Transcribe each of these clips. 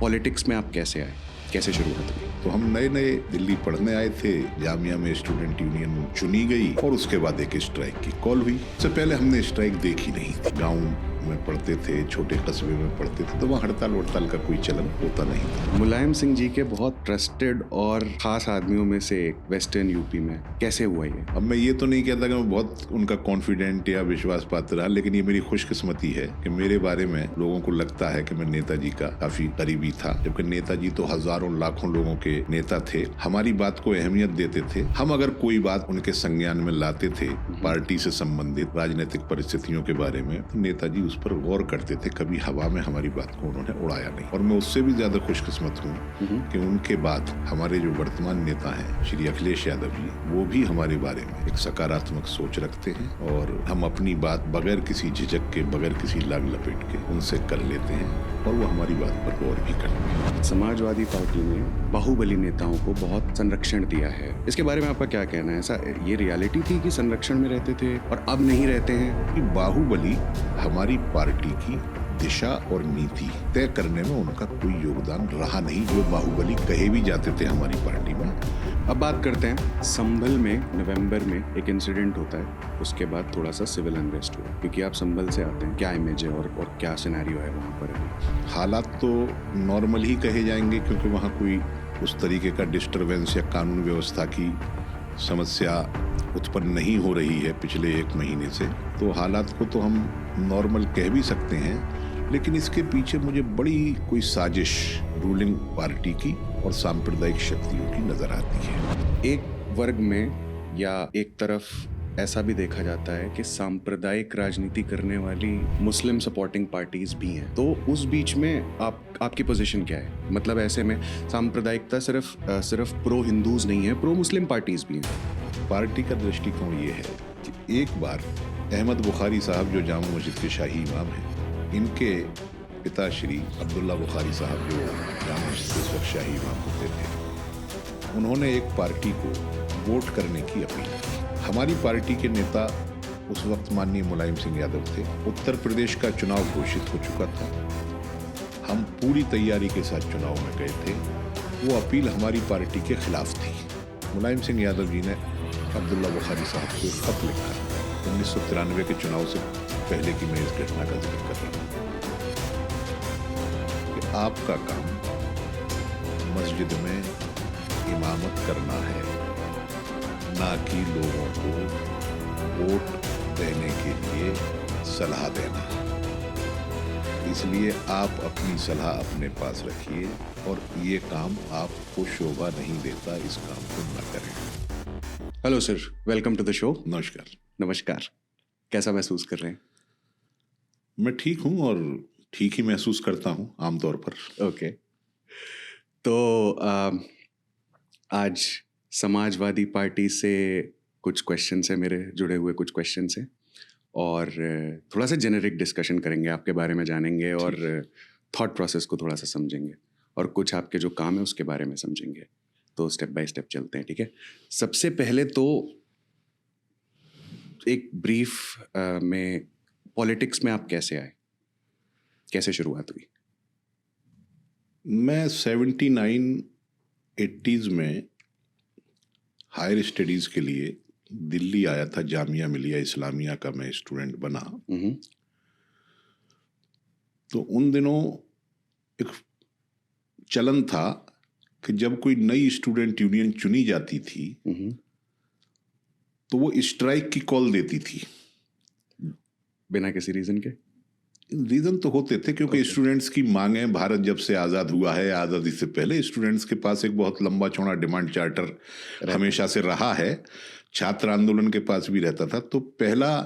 Politics में आप कैसे आए, कैसे शुरुआत हुई? तो हम नए नए दिल्ली पढ़ने आए थे, जामिया में स्टूडेंट यूनियन चुनी गई और उसके बाद एक स्ट्राइक की कॉल हुई। इससे पहले हमने स्ट्राइक देखी नहीं थी। गांव में पढ़ते थे, छोटे कस्बे में पढ़ते थे, तो वहाँ हड़ताल वड़ताल का कोई चलन होता नहीं था। मुलायम सिंह जी के बहुत ट्रस्टेड और खास आदमियों में से एक वेस्टर्न यूपी में कैसे हुआ ये? अब मैं ये तो नहीं कहता कि मैं बहुत उनका कॉन्फिडेंट या विश्वास पात्र रहा, लेकिन ये मेरी खुशकिस्मती है कि मेरे बारे में लोगों को लगता है कि मैं नेताजी का काफी करीबी था, जबकि नेताजी तो हजारों लाखों लोगों के नेता थे। हमारी बात को अहमियत देते थे। हम अगर कोई बात उनके संज्ञान में लाते थे, पार्टी से संबंधित राजनीतिक परिस्थितियों के बारे में, तो नेताजी उस पर गौर करते थे। कभी हवा में हमारी बात को उन्होंने उड़ाया नहीं। और मैं उससे भी ज्यादा खुशकिस्मत हूँ कि उनके बाद हमारे जो वर्तमान नेता हैं श्री अखिलेश यादव जी, वो भी हमारे बारे में एक सकारात्मक सोच रखते हैं और हम अपनी बात बगैर किसी झिझक के, बगैर किसी लाग लपेट के उनसे कर लेते हैं और वो हमारी बात पर गौर भी करते हैं। समाजवादी पार्टी ने बाहुबली नेताओं को बहुत संरक्षण दिया है, इसके बारे में आपका क्या कहना है? ऐसा ये रियलिटी थी कि संरक्षण में रहते थे और अब नहीं रहते हैं? कि बाहुबली हमारी पार्टी की दिशा और नीति तय करने में उनका कोई योगदान रहा नहीं। जो बाहुबली कहे भी जाते थे हमारी पार्टी में। अब बात करते हैं संभल में नवंबर में एक इंसिडेंट होता है, उसके बाद थोड़ा सा सिविल अनरेस्ट हुआ, क्योंकि आप संभल से आते हैं। क्या इमेज है और क्या सिनेरियो है वहाँ पर अभी? हालात तो नॉर्मल ही कहे जाएंगे, क्योंकि वहाँ कोई उस तरीके का डिस्टरबेंस या कानून व्यवस्था की समस्या उत्पन्न नहीं हो रही है पिछले 1 महीने से। तो हालात को तो हम नॉर्मल कह भी सकते हैं, लेकिन इसके पीछे मुझे बड़ी कोई साजिश रूलिंग पार्टी की और सांप्रदायिक शक्तियों की नजर आती है। एक वर्ग में या एक तरफ ऐसा भी देखा जाता है कि सांप्रदायिक राजनीति करने वाली मुस्लिम सपोर्टिंग पार्टीज भी हैं, तो उस बीच में आपकी पोजीशन क्या है? मतलब ऐसे में सांप्रदायिकता सिर्फ प्रो हिंदूज नहीं है, प्रो मुस्लिम पार्टीज भी हैं। पार्टी का दृष्टिकोण ये है कि एक बार अहमद बुखारी साहब, जो जामा मस्जिद के शाही इमाम हैं, इनके पिता श्री अब्दुल्ला बुखारी साहब, जो जामा मस्जिद के इस वक्त शाही इमाम होते थे, उन्होंने एक पार्टी को वोट करने की अपील की। हमारी पार्टी के नेता उस वक्त माननीय मुलायम सिंह यादव थे। उत्तर प्रदेश का चुनाव घोषित हो चुका था। हम पूरी तैयारी के साथ चुनाव में गए थे। वो अपील हमारी पार्टी के खिलाफ थी। मुलायम सिंह यादव जी ने अब्दुल्ला बुखारी साहब को एक खत लिखा। 1993 के चुनाव से पहले की मैं इस घटना का जिक्र कर रहा हूँ कि आपका काम मस्जिद में इमामत करना है, ना कि लोगों को वोट देने के लिए सलाह देना। इसलिए आप अपनी सलाह अपने पास रखिए और ये काम आपको शोभा नहीं देता, इस काम को न करें। Hello sir, welcome to the show. नमस्कार। नमस्कार। कैसा महसूस कर रहे हैं? मैं ठीक हूँ और ठीक ही महसूस करता हूँ आमतौर पर। ओके। तो आज समाजवादी पार्टी से कुछ क्वेश्चन है, मेरे जुड़े हुए कुछ क्वेश्चन है, और थोड़ा सा जेनेरिक डिस्कशन करेंगे, आपके बारे में जानेंगे और थॉट प्रोसेस को थोड़ा सा समझेंगे और कुछ आपके जो काम है उसके बारे में समझेंगे। तो स्टेप बाय स्टेप चलते हैं, ठीक है? सबसे पहले तो एक ब्रीफ में पॉलिटिक्स में आप कैसे आए, कैसे शुरुआत हुई? मैं 79-80s में हायर स्टडीज़ के लिए दिल्ली आया था। जामिया मिलिया इस्लामिया का मैं स्टूडेंट बना। तो उन दिनों एक चलन था कि जब कोई नई स्टूडेंट यूनियन चुनी जाती थी तो वो स्ट्राइक की कॉल देती थी। बिना किसी रीजन के? रीजन तो होते थे, क्योंकि स्टूडेंट्स की मांगें, भारत जब से आज़ाद हुआ है, आज़ादी से पहले स्टूडेंट्स के पास एक बहुत लंबा चौड़ा डिमांड चार्टर हमेशा से रहा है। छात्र आंदोलन के पास भी रहता था। तो पहला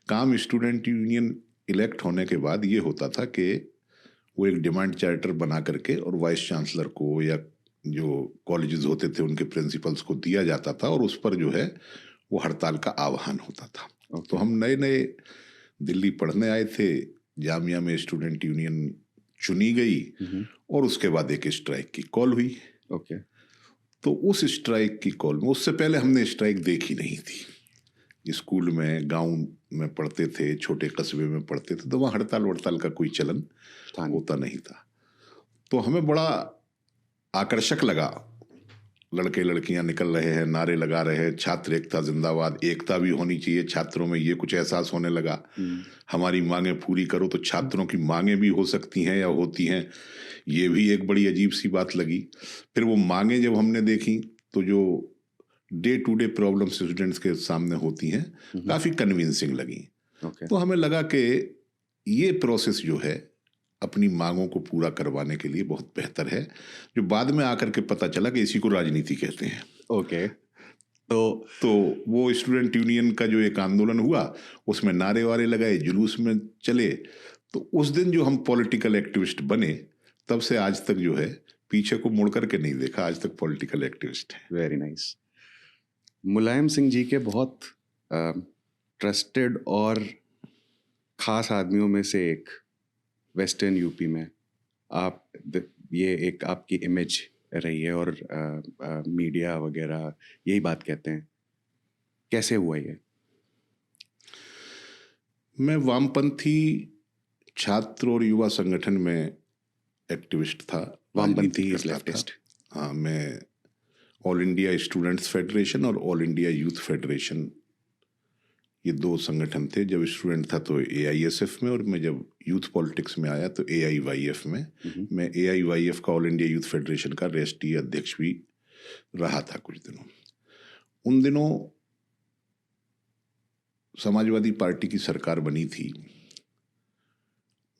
काम स्टूडेंट यूनियन इलेक्ट होने के बाद ये होता था कि वो एक डिमांड चार्टर बना करके और वाइस चांसलर को या जो कॉलेजेस होते थे उनके प्रिंसिपल्स को दिया जाता था और उस पर जो है वो हड़ताल का आह्वान होता था। तो हम नए नए दिल्ली पढ़ने आए थे, जामिया में स्टूडेंट यूनियन चुनी गई और उसके बाद एक स्ट्राइक की कॉल हुई। ओके। तो उस स्ट्राइक की कॉल में, उससे पहले हमने स्ट्राइक देखी नहीं थी। स्कूल में, गांव में पढ़ते थे, छोटे कस्बे में पढ़ते थे, तो वहाँ हड़ताल वड़ताल का कोई चलन होता नहीं था। तो हमें बड़ा आकर्षक लगा। लड़के लड़कियां निकल रहे हैं, नारे लगा रहे हैं, छात्र एकता जिंदाबाद, एकता भी होनी चाहिए छात्रों में, ये कुछ एहसास होने लगा। हमारी मांगें पूरी करो, तो छात्रों की मांगें भी हो सकती हैं या होती हैं, ये भी एक बड़ी अजीब सी बात लगी। फिर वो मांगें जब हमने देखी तो जो day to day problem students के सामने होती हैं काफ़ी कन्विंसिंग लगी। तो हमें लगा कि ये प्रोसेस जो है अपनी मांगों को पूरा करवाने के लिए बहुत बेहतर है, जो बाद में आकर के पता चला कि इसी को राजनीति कहते हैं। ओके। तो वो स्टूडेंट यूनियन का जो एक आंदोलन हुआ, उसमें नारे वारे लगाए, जुलूस में चले, तो उस दिन जो हम पॉलिटिकल एक्टिविस्ट बने, तब से आज तक जो है पीछे को मुड़ करके नहीं देखा, आज तक पॉलिटिकल एक्टिविस्ट है। Very nice. मुलायम सिंह जी के बहुत ट्रस्टेड और ख़ास आदमियों में से एक वेस्टर्न यूपी में आप ये एक आपकी इमेज रही है और मीडिया वगैरह यही बात कहते हैं। कैसे हुआ ये? मैं वामपंथी छात्र और युवा संगठन में एक्टिविस्ट था। वामपंथी इज लेफ्टिस्ट। हाँ, मैं ऑल इंडिया स्टूडेंट्स फेडरेशन और ऑल इंडिया यूथ फेडरेशन, ये दो संगठन थे। जब स्टूडेंट था तो AISF में, और मैं जब यूथ पॉलिटिक्स में आया तो AIYF में। मैं AIYF का ऑल इंडिया यूथ फेडरेशन का राष्ट्रीय अध्यक्ष भी रहा था कुछ दिनों। उन दिनों समाजवादी पार्टी की सरकार बनी थी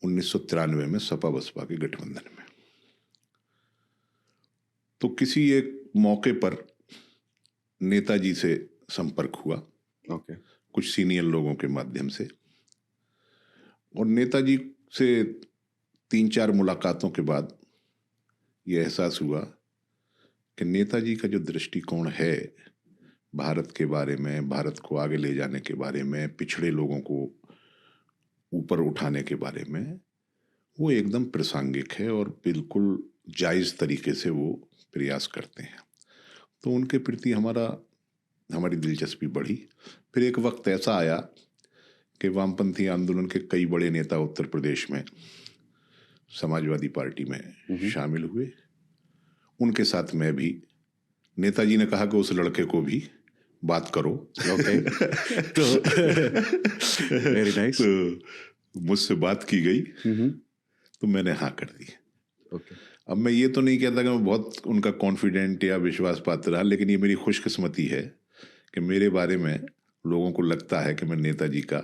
1993 में सपा बसपा के गठबंधन में। तो किसी एक मौके पर नेताजी से संपर्क हुआ, कुछ सीनियर लोगों के माध्यम से, और नेताजी से 3-4 मुलाकातों के बाद यह एहसास हुआ कि नेताजी का जो दृष्टिकोण है भारत के बारे में, भारत को आगे ले जाने के बारे में, पिछड़े लोगों को ऊपर उठाने के बारे में, वो एकदम प्रासंगिक है और बिल्कुल जायज़ तरीके से वो प्रयास करते हैं। तो उनके प्रति हमारी दिलचस्पी बढ़ी। फिर एक वक्त ऐसा आया कि वामपंथी आंदोलन के कई बड़े नेता उत्तर प्रदेश में समाजवादी पार्टी में शामिल हुए। उनके साथ मैं भी, नेताजी ने कहा कि उस लड़के को भी बात करो। ओके। तो वेरी नाइस। तो मुझसे बात की गई, तो मैंने हाँ कर दी। ओके। अब मैं ये तो नहीं कहता कि मैं बहुत उनका कॉन्फिडेंट या विश्वास पात्र रहा, लेकिन ये मेरी खुशकिस्मती है कि मेरे बारे में लोगों को लगता है कि मैं नेताजी का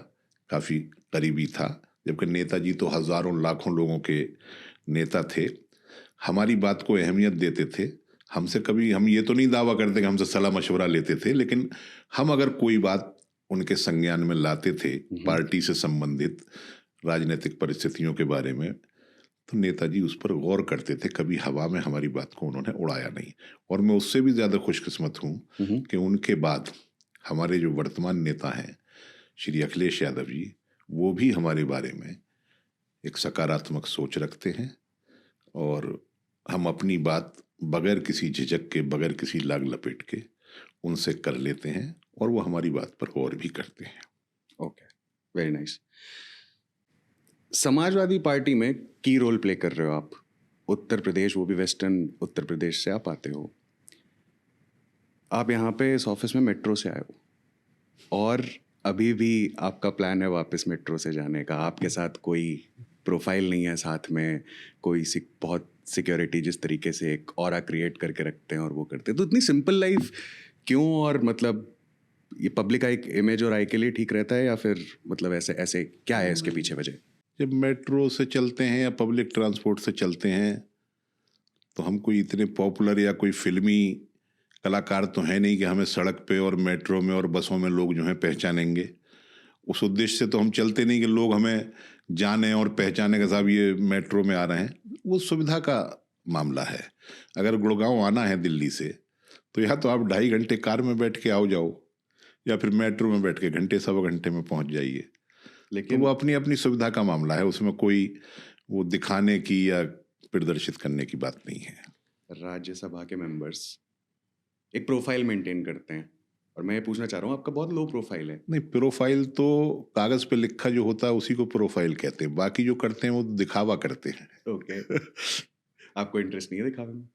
काफ़ी करीबी था, जबकि नेताजी तो हज़ारों लाखों लोगों के नेता थे, हमारी बात को अहमियत देते थे। हमसे कभी हम ये तो नहीं दावा करते कि हमसे सलाह मशवरा लेते थे, लेकिन हम अगर कोई बात उनके संज्ञान में लाते थे पार्टी से संबंधित राजनीतिक परिस्थितियों के बारे में, तो नेताजी उस पर गौर करते थे। कभी हवा में हमारी बात को उन्होंने उड़ाया नहीं। और मैं उससे भी ज़्यादा खुशकिस्मत हूँ कि उनके बाद हमारे जो वर्तमान नेता हैं श्री अखिलेश यादव जी, वो भी हमारे बारे में एक सकारात्मक सोच रखते हैं, और हम अपनी बात बगैर किसी झिझक के, बगैर किसी लाग लपेट के उनसे कर लेते हैं, और वो हमारी बात पर गौर भी करते हैं। Okay, very nice. Samajwadi party में की रोल प्ले कर रहे हो आप, उत्तर प्रदेश, वो भी वेस्टर्न उत्तर प्रदेश से आप आते हो। आप यहाँ पे इस ऑफिस में मेट्रो से आए हो, और अभी भी आपका प्लान है वापस मेट्रो से जाने का। आपके साथ कोई प्रोफाइल नहीं है, साथ में कोई बहुत सिक्योरिटी जिस तरीके से एक ऑरा क्रिएट करके रखते हैं और वो करते हैं। तो इतनी सिंपल लाइफ क्यों? और मतलब ये पब्लिक आई इमेज और आई के लिए ठीक रहता है, या फिर मतलब ऐसे ऐसे क्या है इसके पीछे वजह? जब मेट्रो से चलते हैं या पब्लिक ट्रांसपोर्ट से चलते हैं तो हम कोई इतने पॉपुलर या कोई फिल्मी कलाकार तो हैं नहीं कि हमें सड़क पे और मेट्रो में और बसों में लोग जो हैं पहचानेंगे। उस उद्देश्य से तो हम चलते नहीं कि लोग हमें जाने और पहचाने के साथ ये मेट्रो में आ रहे हैं। वो सुविधा का मामला है। अगर गुड़गांव आना है दिल्ली से, तो या तो आप 2.5 घंटे कार में बैठ के आओ जाओ, या फिर मेट्रो में बैठ के घंटे सवा घंटे में पहुंच जाइए। लेकिन तो वो अपनी अपनी सुविधा का मामला है, उसमें कोई वो दिखाने की या प्रदर्शित करने की बात नहीं है। राज्यसभा के मेंबर्स एक प्रोफाइल मेंटेन करते हैं, और मैं ये पूछना चाह रहा हूँ, आपका बहुत लो प्रोफाइल है। नहीं, प्रोफाइल तो कागज पे लिखा जो होता है उसी को प्रोफाइल कहते हैं, बाकी जो करते हैं वो दिखावा करते हैं। ओके। आपको इंटरेस्ट नहीं है दिखावे में?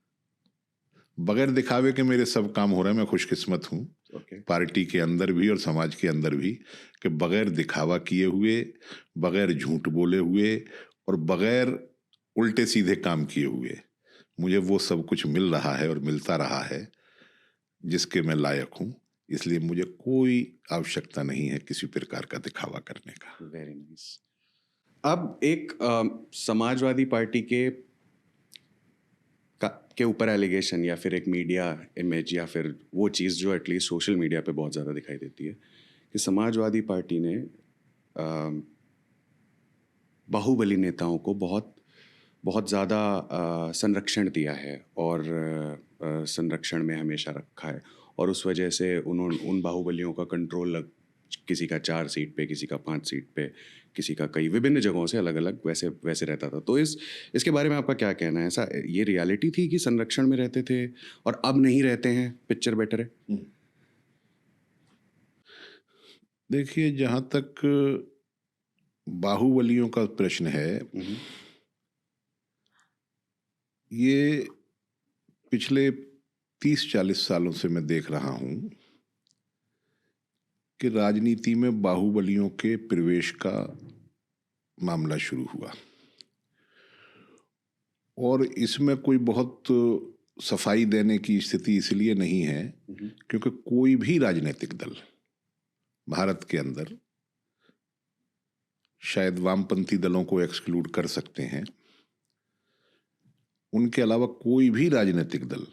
बगैर दिखावे के मेरे सब काम हो रहे हैं, मैं खुशकिस्मत हूँ ओके। पार्टी के अंदर भी और समाज के अंदर भी, कि बगैर दिखावा किए हुए, बगैर झूठ बोले हुए और बगैर उल्टे सीधे काम किए हुए मुझे वो सब कुछ मिल रहा है और मिलता रहा है जिसके मैं लायक हूँ। इसलिए मुझे कोई आवश्यकता नहीं है किसी प्रकार का दिखावा करने का। Very nice. अब एक समाजवादी पार्टी के ऊपर एलिगेशन या फिर एक मीडिया इमेज या फिर वो चीज़ जो एटलीस्ट सोशल मीडिया पे बहुत ज़्यादा दिखाई देती है कि समाजवादी पार्टी ने बाहुबली नेताओं को बहुत बहुत ज़्यादा संरक्षण दिया है और संरक्षण में हमेशा रखा है, और उस वजह से उन बाहुबलियों का कंट्रोल किसी का 4 सीट पे, किसी का 5 सीट पे, किसी का कई विभिन्न जगहों से अलग अलग वैसे वैसे रहता था। तो इसके बारे में आपका क्या कहना है? ऐसा ये रियलिटी थी कि संरक्षण में रहते थे और अब नहीं रहते हैं, पिक्चर बेटर है? देखिए, जहाँ तक बाहुबलियों का प्रश्न है, ये पिछले 30-40 सालों से मैं देख रहा हूँ कि राजनीति में बाहुबलियों के प्रवेश का मामला शुरू हुआ, और इसमें कोई बहुत सफाई देने की स्थिति इसलिए नहीं है क्योंकि कोई भी राजनीतिक दल भारत के अंदर, शायद वामपंथी दलों को एक्सक्लूड कर सकते हैं, उनके अलावा कोई भी राजनीतिक दल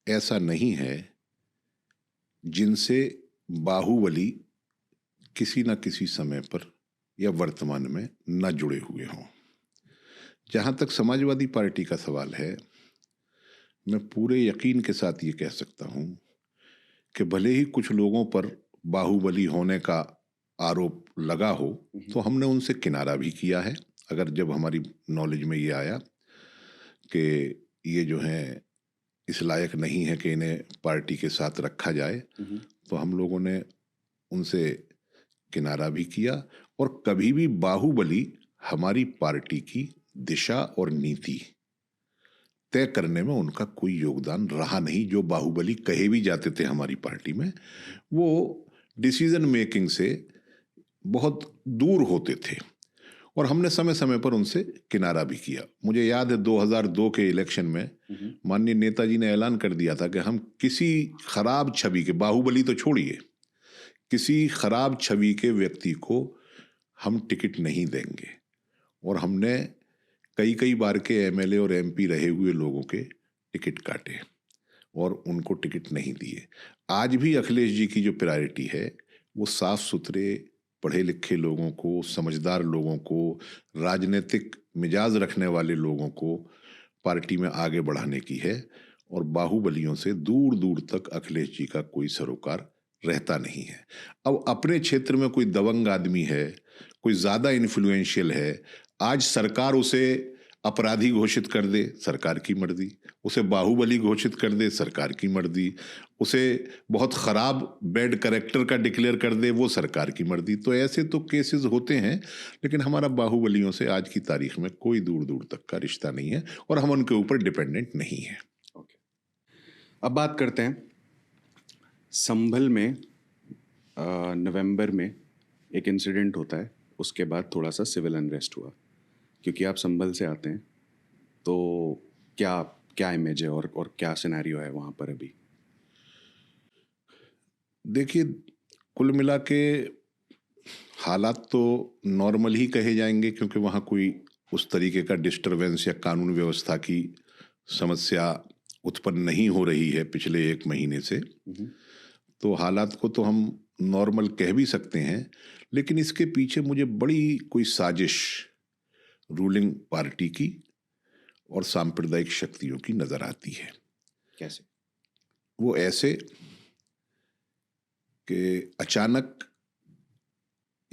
ऐसा नहीं है जिनसे बाहुबली किसी न किसी समय पर या वर्तमान में न जुड़े हुए हों। जहाँ तक समाजवादी पार्टी का सवाल है, मैं पूरे यकीन के साथ ये कह सकता हूँ कि भले ही कुछ लोगों पर बाहुबली होने का आरोप लगा हो, तो हमने उनसे किनारा भी किया है। अगर जब हमारी नॉलेज में ये आया कि ये जो हैं इस लायक नहीं है कि इन्हें पार्टी के साथ रखा जाए, तो हम लोगों ने उनसे किनारा भी किया, और कभी भी बाहुबली हमारी पार्टी की दिशा और नीति तय करने में उनका कोई योगदान रहा नहीं। जो बाहुबली कहे भी जाते थे हमारी पार्टी में, वो डिसीजन मेकिंग से बहुत दूर होते थे, और हमने समय समय पर उनसे किनारा भी किया। मुझे याद है 2002 के इलेक्शन में माननीय नेताजी ने ऐलान कर दिया था कि हम किसी खराब छवि के, बाहुबली तो छोड़िए, किसी खराब छवि के व्यक्ति को हम टिकट नहीं देंगे, और हमने कई कई बार के एमएलए और एमपी रहे हुए लोगों के टिकट काटे और उनको टिकट नहीं दिए। आज भी अखिलेश जी की जो प्रायोरिटी है वो साफ सुथरे पढ़े लिखे लोगों को, समझदार लोगों को, राजनीतिक मिजाज रखने वाले लोगों को पार्टी में आगे बढ़ाने की है, और बाहुबलियों से दूर दूर तक अखिलेश जी का कोई सरोकार रहता नहीं है। अब अपने क्षेत्र में कोई दबंग आदमी है, कोई ज़्यादा इन्फ्लुएंशियल है, आज सरकार उसे अपराधी घोषित कर दे, सरकार की मर्जी, उसे बाहुबली घोषित कर दे, सरकार की मर्जी, उसे बहुत ख़राब बैड कैरेक्टर का डिक्लेयर कर दे, वो सरकार की मर्जी। तो ऐसे तो केसेस होते हैं, लेकिन हमारा बाहुबलियों से आज की तारीख में कोई दूर दूर तक का रिश्ता नहीं है, और हम उनके ऊपर डिपेंडेंट नहीं है। अब बात करते हैं संभल में। नवंबर में एक इंसिडेंट होता है, उसके बाद थोड़ा सा सिविल अनरेस्ट हुआ। क्योंकि आप संभल से आते हैं, तो क्या क्या इमेज है और क्या सिनेरियो है वहाँ पर अभी? देखिए, कुल मिला के हालात तो नॉर्मल ही कहे जाएंगे, क्योंकि वहाँ कोई उस तरीके का डिस्टरबेंस या कानून व्यवस्था की समस्या उत्पन्न नहीं हो रही है पिछले 1 महीने से। तो हालात को तो हम नॉर्मल कह भी सकते हैं, लेकिन इसके पीछे मुझे बड़ी कोई साजिश रूलिंग पार्टी की और सांप्रदायिक शक्तियों की नजर आती है। कैसे? वो ऐसे कि अचानक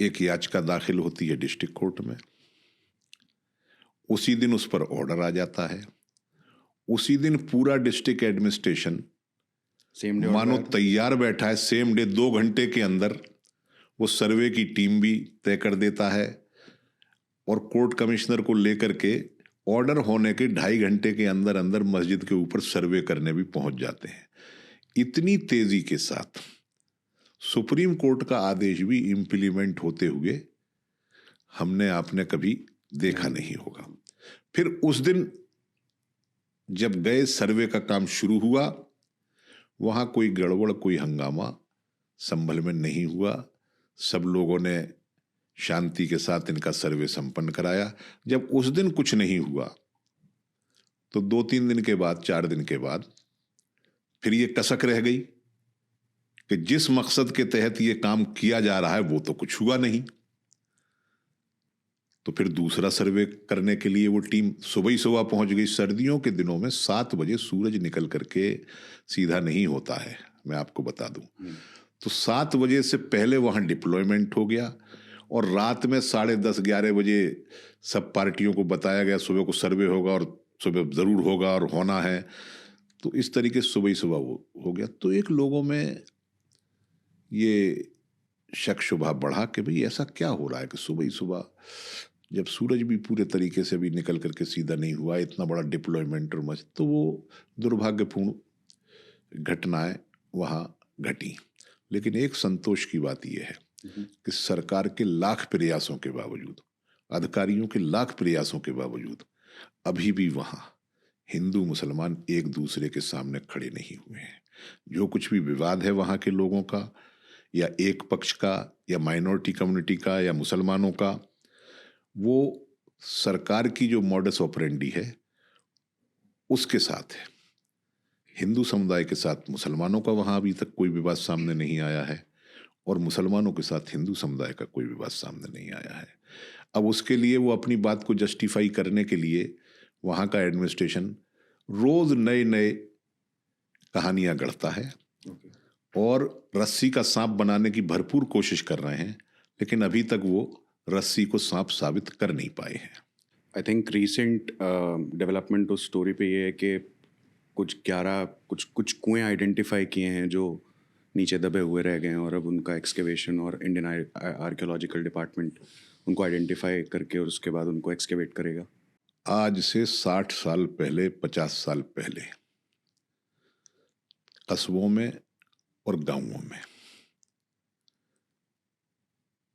एक याचिका दाखिल होती है डिस्ट्रिक्ट कोर्ट में, उसी दिन उस पर ऑर्डर आ जाता है, उसी दिन पूरा डिस्ट्रिक्ट एडमिनिस्ट्रेशन सेम डे मानो तैयार बैठा है, सेम डे 2 घंटे के अंदर वो सर्वे की टीम भी तय कर देता है, और कोर्ट कमिश्नर को लेकर के ऑर्डर होने के 2.5 घंटे के अंदर अंदर मस्जिद के ऊपर सर्वे करने भी पहुंच जाते हैं। इतनी तेजी के साथ सुप्रीम कोर्ट का आदेश भी इम्प्लीमेंट होते हुए हमने आपने कभी देखा नहीं होगा। फिर उस दिन जब गए, सर्वे का काम शुरू हुआ, वहां कोई गड़बड़, कोई हंगामा संभल में नहीं हुआ। सब लोगों ने शांति के साथ इनका सर्वे संपन्न कराया। जब उस दिन कुछ नहीं हुआ तो 2-3 दिन के बाद, 4 दिन के बाद फिर ये कसक रह गई कि जिस मकसद के तहत ये काम किया जा रहा है वो तो कुछ हुआ नहीं। तो फिर दूसरा सर्वे करने के लिए वो टीम सुबह ही सुबह पहुंच गई। सर्दियों के दिनों में 7 बजे सूरज निकल करके सीधा नहीं होता है, मैं आपको बता दूं। तो 7 बजे से पहले वहां डिप्लॉयमेंट हो गया और रात में 10:30-11 बजे सब पार्टियों को बताया गया सुबह को सर्वे होगा और सुबह जरूर होगा और होना है। तो इस तरीके से सुबह ही सुबह वो हो गया। तो एक लोगों में ये शक शुबा बढ़ा कि भाई ऐसा क्या हो रहा है कि सुबह ही सुबह, जब सूरज भी पूरे तरीके से भी निकल करके सीधा नहीं हुआ, इतना बड़ा डिप्लॉयमेंट और मच, तो वो दुर्भाग्यपूर्ण घटनाएं वहाँ घटी। लेकिन एक संतोष की बात यह है कि सरकार के लाख प्रयासों के बावजूद, अधिकारियों के लाख प्रयासों के बावजूद अभी भी वहाँ हिंदू मुसलमान एक दूसरे के सामने खड़े नहीं हुए हैं। जो कुछ भी विवाद है वहाँ के लोगों का, या एक पक्ष का, या माइनॉरिटी कम्युनिटी का, या मुसलमानों का, वो सरकार की जो मॉडस ऑपरेंडी है उसके साथ है। हिंदू समुदाय के साथ मुसलमानों का वहाँ अभी तक कोई विवाद सामने नहीं आया है और मुसलमानों के साथ हिंदू समुदाय का कोई विवाद सामने नहीं आया है। अब उसके लिए वो अपनी बात को जस्टिफाई करने के लिए वहाँ का एडमिनिस्ट्रेशन रोज नए नए कहानियां गढ़ता है और रस्सी का सांप बनाने की भरपूर कोशिश कर रहे हैं, लेकिन अभी तक वो रस्सी को सांप साबित कर नहीं पाए हैं। आई थिंक रीसेंट डेवलपमेंट उस स्टोरी पे ये है कि कुछ कुएं आइडेंटिफाई किए हैं जो नीचे दबे हुए रह गए हैं और अब उनका एक्सकेवेशन और इंडियन आर्कियोलॉजिकल डिपार्टमेंट उनको आइडेंटिफाई करके और उसके बाद उनको एक्सकेवेट करेगा। आज से 60 साल पहले, 50 साल पहले कस्बों में और गांवों में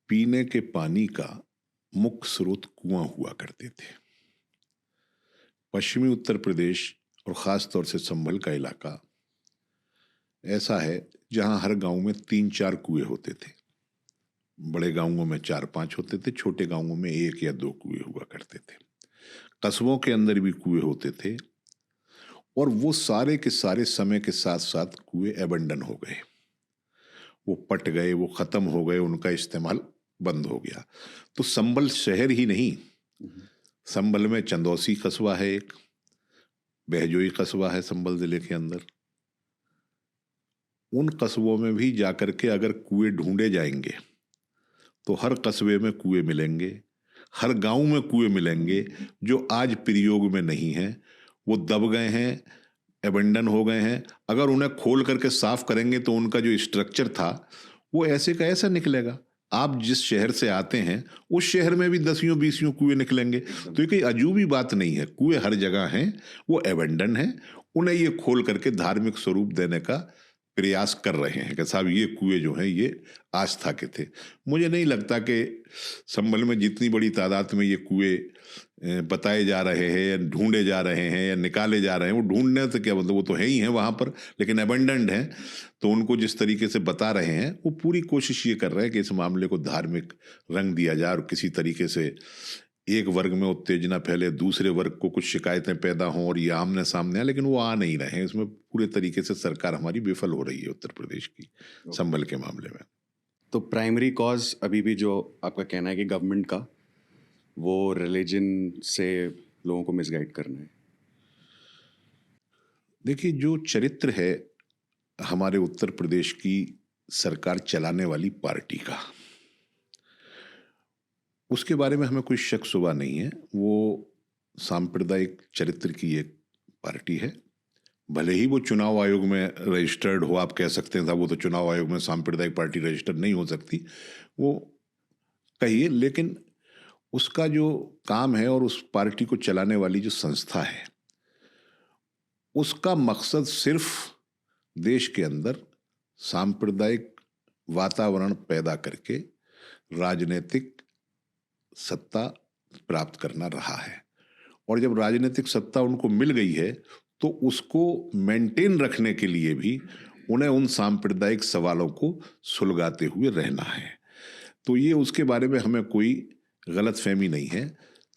पीने के पानी का मुख्य स्रोत कुआं हुआ करते थे। पश्चिमी उत्तर प्रदेश और ख़ास तौर से संभल का इलाका ऐसा है जहां हर गांव में 3-4 कुएं होते थे। बड़े गांवों में 4-5 होते थे, छोटे गांवों में 1 या 2 कुएं हुआ करते थे। कस्बों के अंदर भी कुएं होते थे और वो सारे के सारे समय के साथ साथ कुएं एबंडन हो गए, वो पट गए, वो ख़त्म हो गए, उनका इस्तेमाल बंद हो गया। तो संभल शहर ही नहीं, संभल में चंदौसी कस्बा है, एक बहजोई कस्बा है संभल जिले के अंदर। उन कस्बों में भी जाकर के अगर कुएं ढूंढे जाएंगे तो हर कस्बे में कुएं मिलेंगे, हर गांव में कुएं मिलेंगे जो आज प्रयोग में नहीं हैं, वो दब गए हैं, एबंडन हो गए हैं। अगर उन्हें खोल करके साफ करेंगे तो उनका जो स्ट्रक्चर था वो ऐसे का ऐसा निकलेगा। आप जिस शहर से आते हैं उस शहर में भी 10-20 कुएं निकलेंगे। तो ये कोई अजूबी बात नहीं है, कुएं हर जगह हैं, वो एबंडन हैं। उन्हें ये खोल करके धार्मिक स्वरूप देने का प्रयास कर रहे हैं कि साहब ये कुएं जो हैं ये आस्था के थे। मुझे नहीं लगता कि संभल में जितनी बड़ी तादाद में ये कुएं बताए जा रहे हैं या ढूंढे जा रहे हैं या निकाले जा रहे हैं, वो ढूंढने से क्या मतलब, वो तो है ही हैं वहाँ पर, लेकिन एबंडेंड हैं। तो उनको जिस तरीके से बता रहे हैं वो पूरी कोशिश ये कर रहे हैं कि इस मामले को धार्मिक रंग दिया जाए और किसी तरीके से एक वर्ग में उत्तेजना फैले, दूसरे वर्ग को कुछ शिकायतें पैदा हों और ये आमने सामने है, लेकिन वो आ नहीं रहे हैं। इसमें पूरे तरीके से सरकार हमारी विफल हो रही है उत्तर प्रदेश की संभल के मामले में। तो प्राइमरी कॉज अभी भी जो आपका कहना है कि गवर्नमेंट का, वो रिलीजन से लोगों को मिसगाइड करना है। देखिए, जो चरित्र है हमारे उत्तर प्रदेश की सरकार चलाने वाली पार्टी का, उसके बारे में हमें कोई शक शुबा नहीं है। वो सांप्रदायिक चरित्र की एक पार्टी है। भले ही वो चुनाव आयोग में रजिस्टर्ड हो, आप कह सकते हैं था वो तो चुनाव आयोग में सांप्रदायिक पार्टी रजिस्टर्ड नहीं हो सकती, वो कहिए, लेकिन उसका जो काम है और उस पार्टी को चलाने वाली जो संस्था है, उसका मकसद सिर्फ देश के अंदर सांप्रदायिक वातावरण पैदा करके राजनीतिक सत्ता प्राप्त करना रहा है। और जब राजनीतिक सत्ता उनको मिल गई है तो उसको मेंटेन रखने के लिए भी उन्हें उन सांप्रदायिक सवालों को सुलगाते हुए रहना है। तो ये उसके बारे में हमें कोई गलतफहमी नहीं है।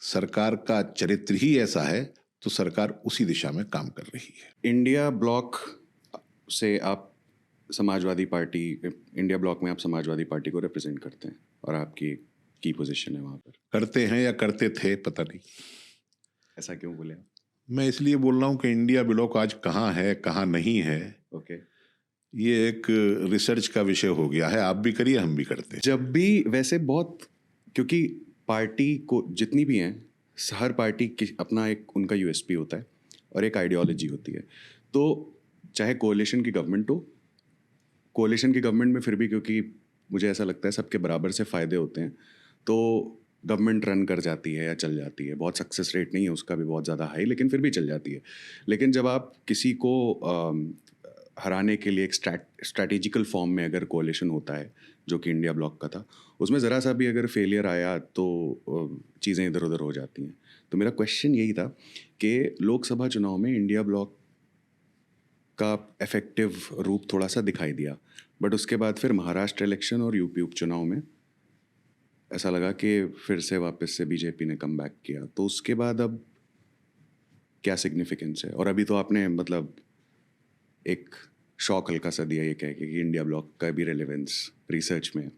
सरकार का चरित्र ही ऐसा है तो सरकार उसी दिशा में काम कर रही है। इंडिया ब्लॉक से आप समाजवादी पार्टी, इंडिया ब्लॉक में आप समाजवादी पार्टी को रिप्रेजेंट करते हैं और आपकी की पोजीशन है वहाँ पर। करते हैं या करते थे पता नहीं। ऐसा क्यों बोले आप? मैं इसलिए बोल रहा हूँ कि इंडिया ब्लॉक आज कहाँ है कहाँ नहीं है, ओके, ये एक रिसर्च का विषय हो गया है। आप भी करिए, हम भी करते हैं। जब भी वैसे बहुत, क्योंकि पार्टी को जितनी भी हैं, हर पार्टी की अपना एक उनका यूएसपी होता है और एक आइडियोलॉजी होती है। तो चाहे कोalition की गवर्नमेंट हो, कोalition की गवर्नमेंट में फिर भी, क्योंकि मुझे ऐसा लगता है सबके बराबर से फ़ायदे होते हैं, तो गवर्नमेंट रन कर जाती है या चल जाती है। बहुत सक्सेस रेट नहीं है उसका भी बहुत ज़्यादा हाई, लेकिन फिर भी चल जाती है। लेकिन जब आप किसी को हराने के लिए एक स्ट्रैटेजिकल फॉर्म में अगर कोalition होता है, जो कि इंडिया ब्लॉक का था, उसमें ज़रा सा भी अगर फेलियर आया तो चीज़ें इधर उधर हो जाती हैं। तो मेरा क्वेश्चन यही था कि लोकसभा चुनाव में इंडिया ब्लॉक का इफेक्टिव रूप थोड़ा सा दिखाई दिया, बट उसके बाद फिर महाराष्ट्र इलेक्शन और यूपी उपचुनाव में ऐसा लगा कि फिर से वापस से बीजेपी ने कम बैक किया। तो उसके बाद अब क्या सिग्निफिकेंस है? और अभी तो आपने मतलब एक शॉक हल्का सा दिया ये कह के कि इंडिया ब्लॉक का भी रेलेवेंस रिसर्च में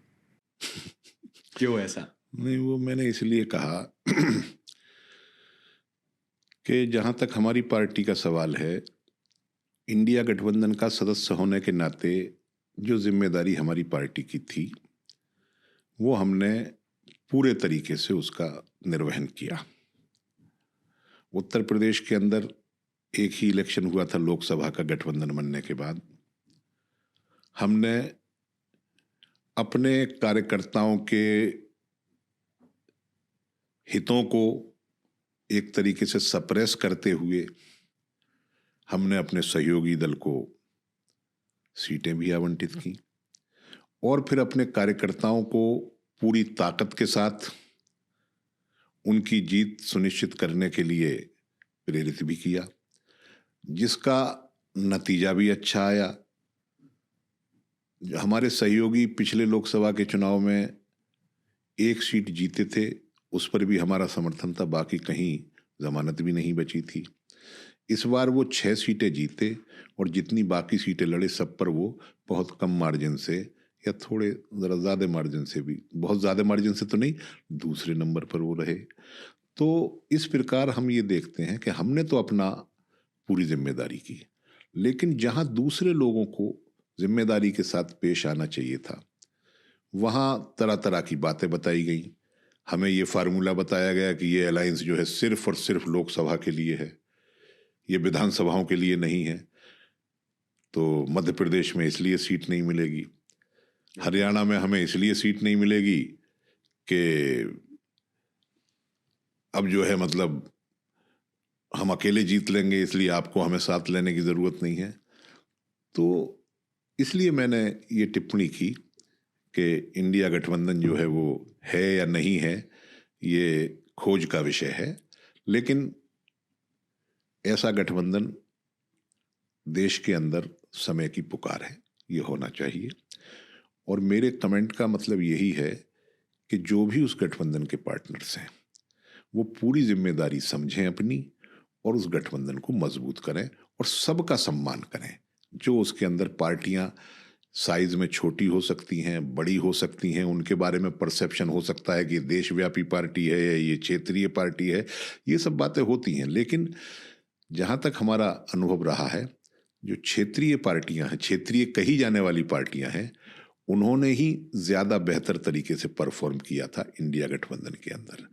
क्यों ऐसा? नहीं, वो मैंने इसलिए कहा कि जहाँ तक हमारी पार्टी का सवाल है, इंडिया गठबंधन का सदस्य होने के नाते जो जिम्मेदारी हमारी पार्टी की थी वो हमने पूरे तरीके से उसका निर्वहन किया। उत्तर प्रदेश के अंदर एक ही इलेक्शन हुआ था लोकसभा का गठबंधन बनने के बाद। हमने अपने कार्यकर्ताओं के हितों को एक तरीके से सप्रेस करते हुए हमने अपने सहयोगी दल को सीटें भी आवंटित की और फिर अपने कार्यकर्ताओं को पूरी ताकत के साथ उनकी जीत सुनिश्चित करने के लिए प्रेरित भी किया, जिसका नतीजा भी अच्छा आया। हमारे सहयोगी पिछले लोकसभा के चुनाव में एक सीट जीते थे, उस पर भी हमारा समर्थन था, बाकी कहीं जमानत भी नहीं बची थी। इस बार वो 6 सीटें जीते और जितनी बाकी सीटें लड़े सब पर वो बहुत कम मार्जिन से या थोड़े ज़रा ज़्यादा मार्जिन से भी, बहुत ज़्यादा मार्जिन से तो नहीं, दूसरे नंबर पर वो रहे। तो इस प्रकार हम ये देखते हैं कि हमने तो अपना पूरी जिम्मेदारी की, लेकिन जहाँ दूसरे लोगों को जिम्मेदारी के साथ पेश आना चाहिए था वहाँ तरह तरह की बातें बताई गई। हमें ये फार्मूला बताया गया कि ये अलायंस जो है सिर्फ और सिर्फ लोकसभा के लिए है, ये विधानसभाओं के लिए नहीं है। तो मध्य प्रदेश में इसलिए सीट नहीं मिलेगी, हरियाणा में हमें इसलिए सीट नहीं मिलेगी कि अब जो है मतलब हम अकेले जीत लेंगे, इसलिए आपको हमें साथ लेने की ज़रूरत नहीं है। तो इसलिए मैंने ये टिप्पणी की कि इंडिया गठबंधन जो है वो है या नहीं है, ये खोज का विषय है, लेकिन ऐसा गठबंधन देश के अंदर समय की पुकार है, ये होना चाहिए। और मेरे कमेंट का मतलब यही है कि जो भी उस गठबंधन के पार्टनर्स हैं वो पूरी जिम्मेदारी समझें अपनी और उस गठबंधन को मजबूत करें और सबका सम्मान करें। जो उसके अंदर पार्टियां साइज में छोटी हो सकती हैं, बड़ी हो सकती हैं, उनके बारे में परसेप्शन हो सकता है कि देशव्यापी पार्टी है या ये क्षेत्रीय पार्टी है, ये सब बातें होती हैं। लेकिन जहाँ तक हमारा अनुभव रहा है, जो क्षेत्रीय पार्टियां हैं, क्षेत्रीय कही जाने वाली पार्टियां हैं, उन्होंने ही ज़्यादा बेहतर तरीके से परफॉर्म किया था इंडिया गठबंधन के अंदर।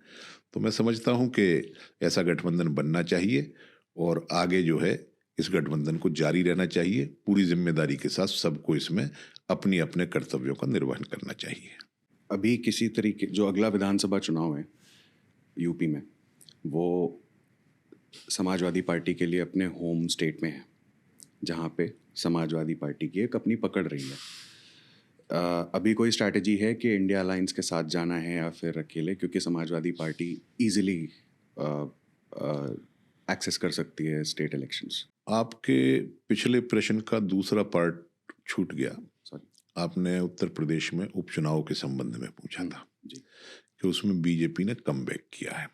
तो मैं समझता हूं कि ऐसा गठबंधन बनना चाहिए और आगे जो है इस गठबंधन को जारी रहना चाहिए। पूरी जिम्मेदारी के साथ सबको इसमें अपनी अपने कर्तव्यों का निर्वहन करना चाहिए। अभी किसी तरीके जो अगला विधानसभा चुनाव है यूपी में, वो समाजवादी पार्टी के लिए अपने होम स्टेट में है, जहाँ पे समाजवादी पार्टी की एक अपनी पकड़ रही है। अभी कोई स्ट्रैटेजी है कि इंडिया अलायंस के साथ जाना है या फिर अकेले, क्योंकि समाजवादी पार्टी इजीली एक्सेस कर सकती है स्टेट इलेक्शंस? आपके पिछले प्रश्न का दूसरा पार्ट छूट गया। सॉरी। आपने उत्तर प्रदेश में उपचुनाव के संबंध में पूछा था जी। कि उसमें बीजेपी ने कमबैक किया है।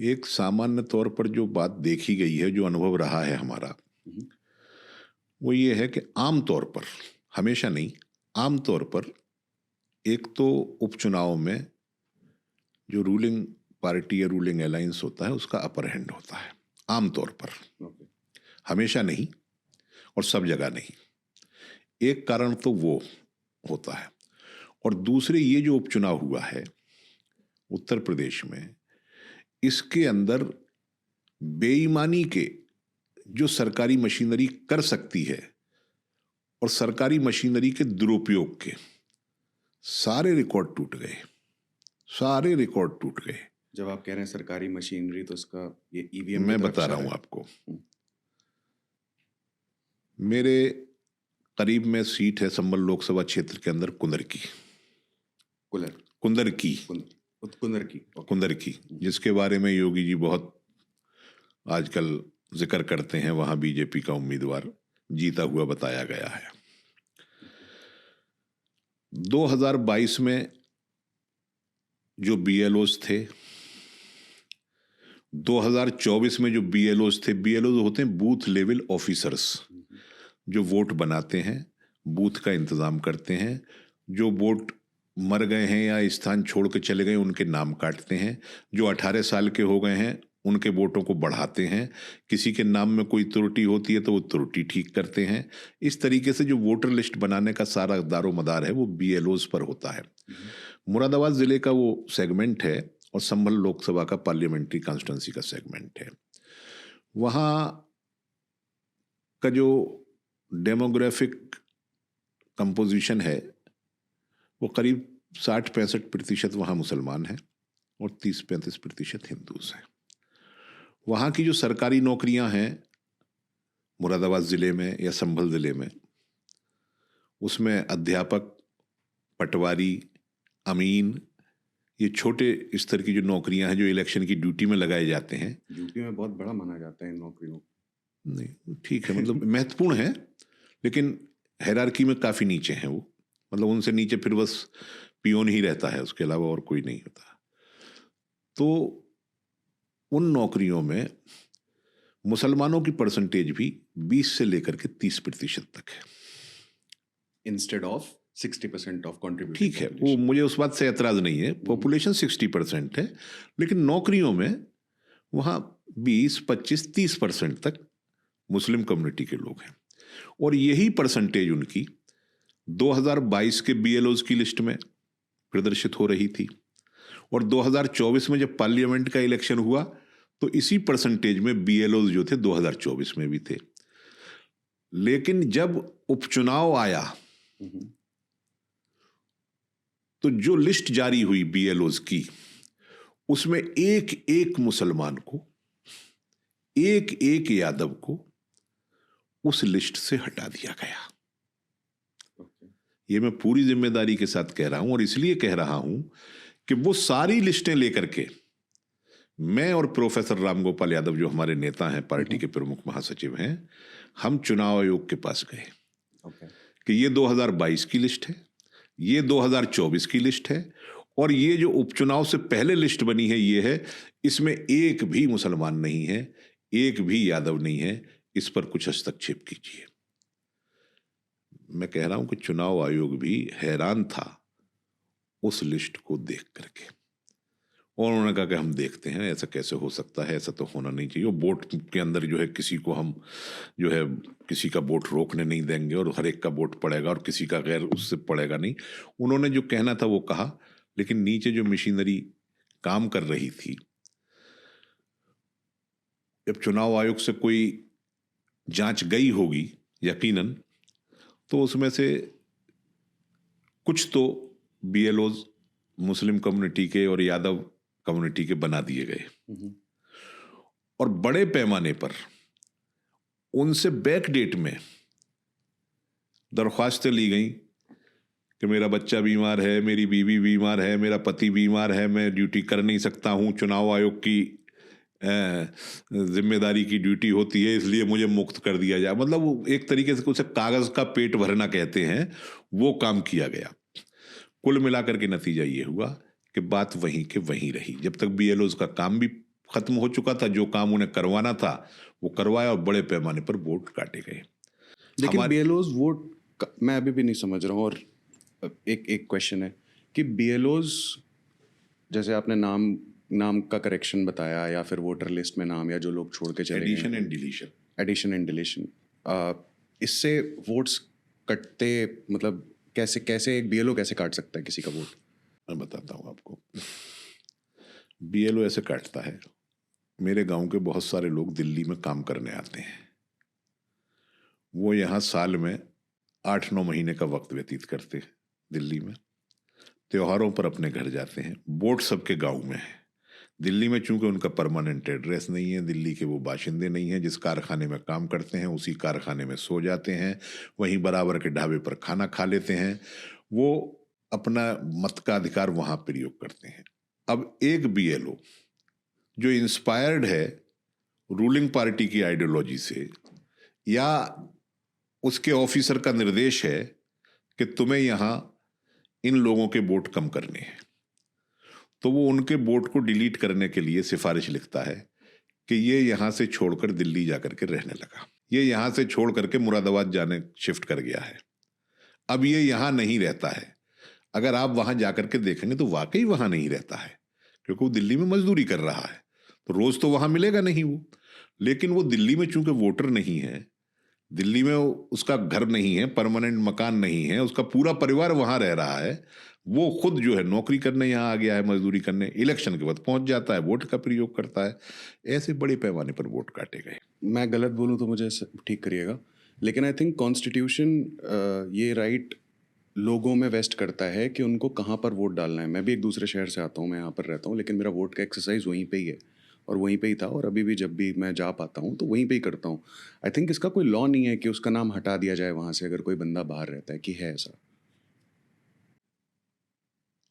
एक सामान्य तौर पर जो बात देखी गई है, जो अनुभव रहा है हमारा, वो ये है कि आम तौर पर, हमेशा नहीं, आम तौर पर एक तो उपचुनाव में जो रूलिंग पार्टी या रूलिंग अलायंस होता है उसका अपर हैंड होता है, आम तौर पर। हमेशा नहीं और सब जगह नहीं। एक कारण तो वो होता है, और दूसरे ये जो उपचुनाव हुआ है उत्तर प्रदेश में, इसके अंदर बेईमानी के जो सरकारी मशीनरी कर सकती है और सरकारी मशीनरी के दुरुपयोग के सारे रिकॉर्ड टूट गए, सारे रिकॉर्ड टूट गए। जब आप कह रहे हैं सरकारी मशीनरी, तो इसका ये ईवीएम मैं बता रहा हूं आपको। मेरे करीब में सीट है संभल लोकसभा क्षेत्र के अंदर कुंदर की, जिसके बारे में योगी जी बहुत आजकल जिक्र करते हैं। वहां बीजेपी का उम्मीदवार जीता हुआ बताया गया है। 2022 में जो बीएलओज थे, 2024 में जो बीएलओज थे, बीएलओज होते हैं बूथ लेवल ऑफिसर्स, जो वोट बनाते हैं, बूथ का इंतजाम करते हैं। जो वोट मर गए हैं या स्थान छोड़ के चले गए उनके नाम काटते हैं। जो 18 साल के हो गए हैं उनके वोटों को बढ़ाते हैं। किसी के नाम में कोई त्रुटि होती है तो वो त्रुटि ठीक करते हैं। इस तरीके से जो वोटर लिस्ट बनाने का सारा दारोमदार है वो बीएलओज पर होता है। मुरादाबाद जिले का वो सेगमेंट है और संभल लोकसभा का पार्लियामेंट्री कॉन्स्टिट्यूंसी का सेगमेंट है। वहाँ का जो डेमोग्राफिक कंपोजिशन है वो करीब 60-65% वहाँ मुसलमान हैं और 30-35% हिंदूज हैं। वहाँ की जो सरकारी नौकरियां हैं मुरादाबाद ज़िले में या संभल ज़िले में, उसमें अध्यापक, पटवारी, अमीन, ये छोटे स्तर की जो नौकरियां हैं जो इलेक्शन की ड्यूटी में लगाए जाते हैं। यूपी में बहुत बड़ा माना जाता है इन नौकरियों। नहीं, ठीक है, मतलब महत्वपूर्ण है, लेकिन हायरार्की में काफ़ी नीचे हैं वो। मतलब उनसे नीचे फिर बस पियोन ही रहता है, उसके अलावा और कोई नहीं होता। तो उन नौकरियों में मुसलमानों की परसेंटेज भी 20 से लेकर के 30% तक है, इंस्टेड ऑफ 60% ऑफ कंट्रीब्यूशन। ठीक है, वो मुझे उस बात से एतराज नहीं है। पॉपुलेशन 60% है, लेकिन नौकरियों में वहाँ 20-25-30% तक मुस्लिम कम्युनिटी के लोग हैं। और यही परसेंटेज उनकी 2022 के बीएलओज की लिस्ट में प्रदर्शित हो रही थी, और 2024 में जब पार्लियामेंट का इलेक्शन हुआ तो इसी परसेंटेज में बीएलओज जो थे 2024 में भी थे। लेकिन जब उपचुनाव आया तो जो लिस्ट जारी हुई बीएलओज की, उसमें एक एक मुसलमान को, एक एक यादव को उस लिस्ट से हटा दिया गया। ये मैं पूरी जिम्मेदारी के साथ कह रहा हूं, और इसलिए कह रहा हूं कि वो सारी लिस्टें लेकर के मैं और प्रोफेसर रामगोपाल यादव, जो हमारे नेता हैं, पार्टी के प्रमुख महासचिव हैं, हम चुनाव आयोग के पास गए कि ये 2022 की लिस्ट है, ये 2024 की लिस्ट है, और ये जो उपचुनाव से पहले लिस्ट बनी है ये है, इसमें एक भी मुसलमान नहीं है, एक भी यादव नहीं है, इस पर कुछ हस्तक्षेप कीजिए। मैं कह रहा हूं कि चुनाव आयोग भी हैरान था उस लिस्ट को देख करके, और उन्होंने कहा कि हम देखते हैं, ऐसा कैसे हो सकता है, ऐसा तो होना नहीं चाहिए। वोट के अंदर जो है किसी को हम जो है किसी का वोट रोकने नहीं देंगे, और हर एक का वोट पड़ेगा और किसी का गैर उससे पड़ेगा नहीं। उन्होंने जो कहना था वो कहा, लेकिन नीचे जो मशीनरी काम कर रही थी, जब चुनाव आयोग से कोई जांच गई होगी यकीनन, तो उसमें से कुछ तो बीएलओज मुस्लिम कम्युनिटी के और यादव कम्युनिटी के बना दिए गए हम्म, और बड़े पैमाने पर उनसे बैक डेट में दरख्वास्तें ली गई कि मेरा बच्चा बीमार है, मेरी बीवी बीमार है, मेरा पति बीमार है, मैं ड्यूटी कर नहीं सकता हूँ, चुनाव आयोग की जिम्मेदारी की ड्यूटी होती है, इसलिए मुझे मुक्त कर दिया जाए। मतलब वो एक तरीके से उसे कागज का पेट भरना कहते हैं, वो काम किया गया। कुल मिलाकर के नतीजा ये हुआ कि बात वहीं के वहीं रही। जब तक बीएलओ का काम भी खत्म हो चुका था, जो काम उन्हें करवाना था वो करवाया और बड़े पैमाने पर वोट काटे गए। लेकिन बीएलओज वोट मैं अभी भी नहीं समझ रहा हूँ। और एक क्वेश्चन है कि बीएलओज, जैसे आपने नाम का करेक्शन बताया या फिर वोटर लिस्ट में नाम या जो लोग छोड़ के चले गए, एडिशन एंड डिलीशन, इससे वोट्स कटते, मतलब कैसे एक बीएलओ कैसे काट सकता है किसी का वोट? मैं बताता हूँ आपको। बीएलओ ऐसे काटता है, मेरे गांव के बहुत सारे लोग दिल्ली में काम करने आते हैं, वो यहाँ साल में 8-9 महीने का वक्त व्यतीत करते हैं दिल्ली में, त्योहारों पर अपने घर जाते हैं, वोट सबके गांव में है। दिल्ली में चूंकि उनका परमानेंट एड्रेस नहीं है, दिल्ली के वो बाशिंदे नहीं हैं, जिस कारखाने में काम करते हैं उसी कारखाने में सो जाते हैं, वहीं बराबर के ढाबे पर खाना खा लेते हैं, वो अपना मत का अधिकार वहाँ प्रयोग करते हैं। अब एक बीएलओ जो इंस्पायर्ड है रूलिंग पार्टी की आइडियोलॉजी से, या उसके ऑफिसर का निर्देश है कि तुम्हें यहाँ इन लोगों के वोट कम करने हैं, तो वो उनके वोट को डिलीट करने के लिए सिफारिश लिखता है कि ये यहाँ से छोड़कर दिल्ली जाकर के रहने लगा, ये यहाँ से छोड़ करके मुरादाबाद जाने शिफ्ट कर गया है, अब ये यहाँ नहीं रहता है। अगर आप वहाँ जाकर के देखेंगे तो वाकई वहाँ नहीं रहता है, क्योंकि वो दिल्ली में मजदूरी कर रहा है, तो रोज तो वहाँ मिलेगा नहीं वो। लेकिन वो दिल्ली में चूंकि वोटर नहीं है, दिल्ली में उसका घर नहीं है, परमानेंट मकान नहीं है, उसका पूरा परिवार वहाँ रह रहा है, वो खुद जो है नौकरी करने यहाँ आ गया है, मजदूरी करने, इलेक्शन के बाद पहुंच जाता है, वोट का प्रयोग करता है। ऐसे बड़े पैमाने पर वोट काटे गए। मैं गलत बोलूँ तो मुझे ठीक करिएगा, लेकिन आई थिंक कॉन्स्टिट्यूशन ये राइट लोगों में वेस्ट करता है कि उनको कहाँ पर वोट डालना है। मैं भी एक दूसरे शहर से आता हूँ, मैं यहाँ पर रहता हूँ, लेकिन मेरा वोट का एक्सरसाइज वहीं पे ही है और वहीं पे ही था, और अभी भी जब भी मैं जा पाता हूँ तो वहीं पे ही करता हूँ। आई थिंक इसका कोई लॉ नहीं है कि उसका नाम हटा दिया जाए वहाँ से अगर कोई बंदा बाहर रहता है, कि है ऐसा?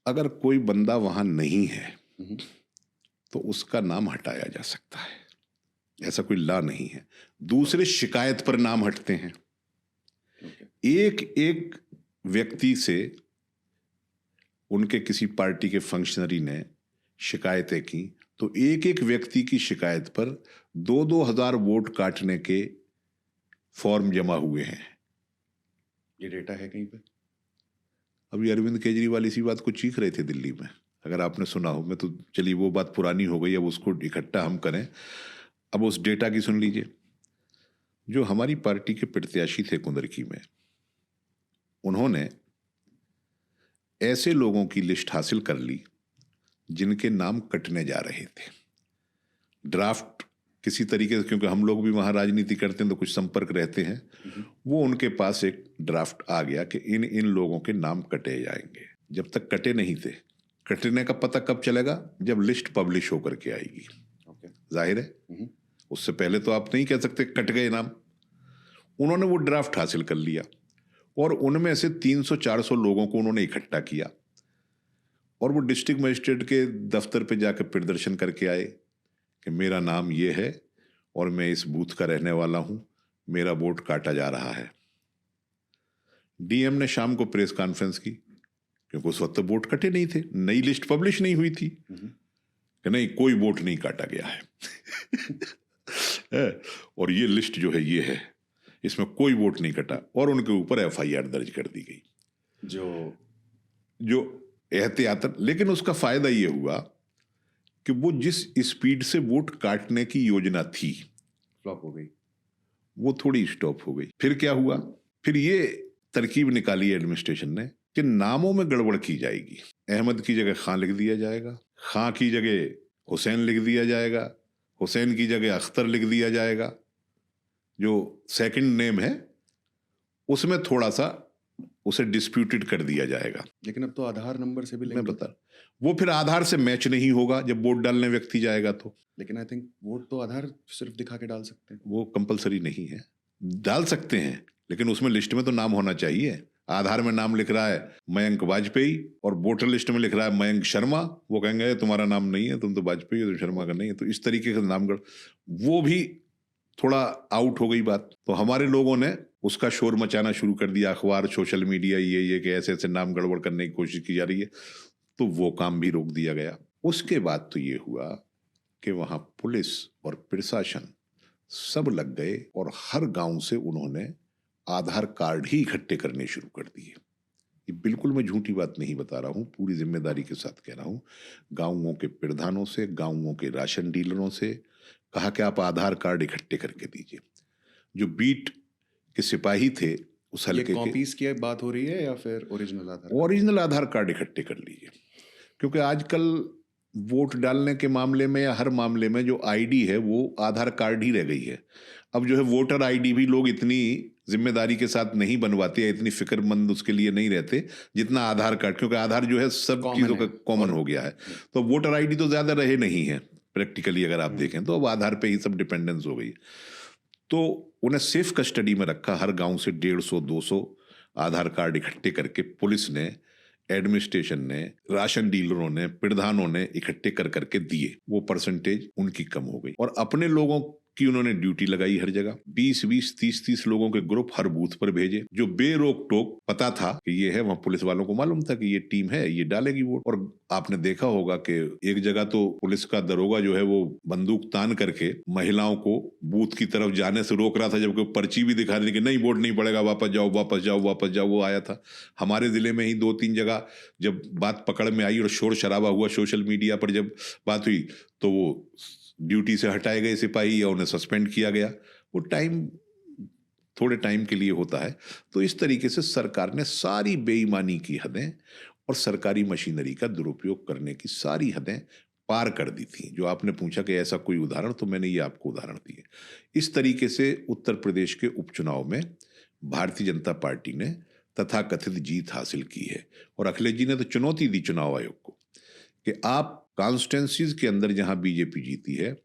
अगर कोई बंदा वहाँ नहीं है तो उसका नाम हटाया जा सकता है, ऐसा कोई लॉ नहीं है। दूसरे शिकायत पर नाम हटते हैं। एक एक व्यक्ति से उनके किसी पार्टी के फंक्शनरी ने शिकायतें की, तो एक एक व्यक्ति की शिकायत पर 2-2 हजार वोट काटने के फॉर्म जमा हुए हैं। ये डेटा है कहीं पे? अभी अरविंद केजरीवाल इसी बात को चीख रहे थे दिल्ली में, अगर आपने सुना हो। मैं तो चलिए वो बात पुरानी हो गई, अब उसको इकट्ठा हम करें। अब उस डेटा की सुन लीजिए। जो हमारी पार्टी के प्रत्याशी थे कुंदरकी में, उन्होंने ऐसे लोगों की लिस्ट हासिल कर ली जिनके नाम कटने जा रहे थे। ड्राफ्ट किसी तरीके से, क्योंकि हम लोग भी वहाँ राजनीति करते हैं तो कुछ संपर्क रहते हैं, वो उनके पास एक ड्राफ्ट आ गया कि इन लोगों के नाम कटे जाएंगे। जब तक कटे नहीं थे, कटने का पता कब चलेगा? जब लिस्ट पब्लिश होकर के आएगी। जाहिर है उससे पहले तो आप नहीं कह सकते कट गए नाम। उन्होंने वो ड्राफ्ट हासिल कर लिया और उनमें से 300-400 लोगों को उन्होंने इकट्ठा किया और वो डिस्ट्रिक्ट मजिस्ट्रेट के दफ्तर पे जाकर प्रदर्शन करके आए कि मेरा नाम ये है और मैं इस बूथ का रहने वाला हूं, मेरा वोट काटा जा रहा है। डीएम ने शाम को प्रेस कॉन्फ्रेंस की, क्योंकि उस वक्त वोट कटे नहीं थे, नई लिस्ट पब्लिश नहीं हुई थी, कि नहीं कोई वोट नहीं काटा गया है और ये लिस्ट जो है ये है, इसमें कोई वोट नहीं कटा, और उनके ऊपर एफआईआर दर्ज कर दी गई जो एहतियातन। लेकिन उसका फायदा ये हुआ कि वो जिस स्पीड से वोट काटने की योजना थी फ्लॉप हो गई, वो थोड़ी स्टॉप हो गई। फिर क्या हुआ? फिर ये तरकीब निकाली एडमिनिस्ट्रेशन ने कि नामों में गड़बड़ की जाएगी। अहमद की जगह खां लिख दिया जाएगा, खां की जगह हुसैन लिख दिया जाएगा, हुसैन की जगह अख्तर लिख दिया जाएगा। जो सेकंड नेम है उसमें थोड़ा सा उसे डिस्प्यूटेड कर दिया जाएगा। लेकिन अब तो आधार नंबर से भी मैं लिंक बता, वो फिर आधार से मैच नहीं होगा जब वोट डालने व्यक्ति जाएगा तो। लेकिन आई थिंक वोट तो आधार सिर्फ दिखा के डाल सकते हैं। वो कंपलसरी नहीं है, डाल सकते हैं, लेकिन उसमें लिस्ट में तो नाम होना चाहिए। आधार में नाम लिख रहा है मयंक वाजपेयी और वोटर लिस्ट में लिख रहा है मयंक शर्मा, वो कहेंगे तुम्हारा नाम नहीं है, तुम तो वाजपेयी हो, तो शर्मा का नहीं है। तो इस तरीके का नाम वो भी थोड़ा आउट हो गई बात। तो हमारे लोगों ने उसका शोर मचाना शुरू कर दिया, अखबार, सोशल मीडिया, ये कि ऐसे ऐसे नाम गड़बड़ करने की कोशिश की जा रही है, तो वो काम भी रोक दिया गया। उसके बाद तो ये हुआ कि वहां पुलिस और प्रशासन सब लग गए और हर गांव से उन्होंने आधार कार्ड ही इकट्ठे करने शुरू कर दिए। ये बिल्कुल मैं झूठी बात नहीं बता रहा हूं, पूरी जिम्मेदारी के साथ कह रहा हूं। गांवों के प्रधानों से, गांवों के राशन डीलरों से कहा कि आप आधार कार्ड इकट्ठे करके दीजिए। जो बीट के सिपाही थे उस हल्के के, कॉपीज की बात हो रही है या फिर ओरिजिनल आधार कार्ड इकट्ठे कर लीजिए, क्योंकि आजकल वोट डालने के मामले में या हर मामले में जो आईडी है वो आधार कार्ड ही रह गई है। अब जो है वोटर आईडी भी लोग इतनी जिम्मेदारी के साथ नहीं बनवाते या इतनी फिक्रमंद उसके लिए नहीं रहते जितना आधार कार्ड, क्योंकि आधार जो है सब चीज़ों का कॉमन हो गया है। तो वोटर आईडी तो ज़्यादा रहे नहीं है प्रैक्टिकली, अगर आप देखें तो अब आधार पे ही सब डिपेंडेंस हो गई। तो उन्हें सेफ कस्टडी में रखा, हर गांव से 150-200 आधार कार्ड इकट्ठे करके पुलिस ने, एडमिनिस्ट्रेशन ने, राशन डीलरों ने, प्रधानों ने इकट्ठे कर करके दिए। वो परसेंटेज उनकी कम हो गई और अपने लोगों की उन्होंने ड्यूटी लगाई हर जगह। 20-20, 30-30 लोगों के ग्रुप हर बूथ पर भेजे, जो बेरोक टोक पता था कि ये है, वहां पुलिस वालों को मालूम था कि ये टीम है, ये डालेगी वोट। और आपने देखा होगा कि एक जगह तो पुलिस का दरोगा जो है वो बंदूक तान करके महिलाओं को बूथ की तरफ जाने से रोक रहा था, जबकि पर्ची भी दिखा रही थी कि नहीं वोट नहीं पड़ेगा, वापस जाओ वापस जाओ वापस जाओ। वो आया था हमारे जिले में ही 2-3 जगह जब बात पकड़ में आई और शोर शराबा हुआ सोशल मीडिया पर, जब बात हुई तो वो ड्यूटी से हटाए गए सिपाही या उन्हें सस्पेंड किया गया। वो टाइम थोड़े टाइम के लिए होता है। तो इस तरीके से सरकार ने सारी बेईमानी की हदें और सरकारी मशीनरी का दुरुपयोग करने की सारी हदें पार कर दी थी। जो आपने पूछा कि ऐसा कोई उदाहरण, तो मैंने ये आपको उदाहरण दिए। इस तरीके से उत्तर प्रदेश के उपचुनाव में भारतीय जनता पार्टी ने तथाकथित जीत हासिल की है। और अखिलेश जी ने तो चुनौती दी चुनाव आयोग को कि आप कॉन्स्टिट्यूंसीज के अंदर जहां बीजेपी जीती है,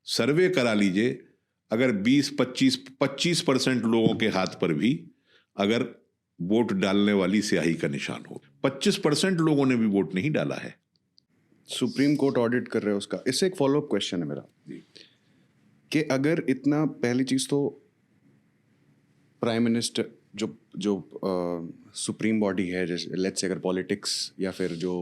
सर्वे करा लीजिए, अगर 20-25% लोगों के हाथ पर भी अगर वोट डालने वाली स्याही का निशान हो, 25% लोगों ने भी वोट नहीं डाला है। सुप्रीम कोर्ट ऑडिट कर रहे हैं उसका। इससे एक फॉलोअप क्वेश्चन है मेरा कि अगर इतना, पहली चीज तो प्राइम मिनिस्टर जो सुप्रीम बॉडी है, जैसे लेट्स से अगर पॉलिटिक्स या फिर जो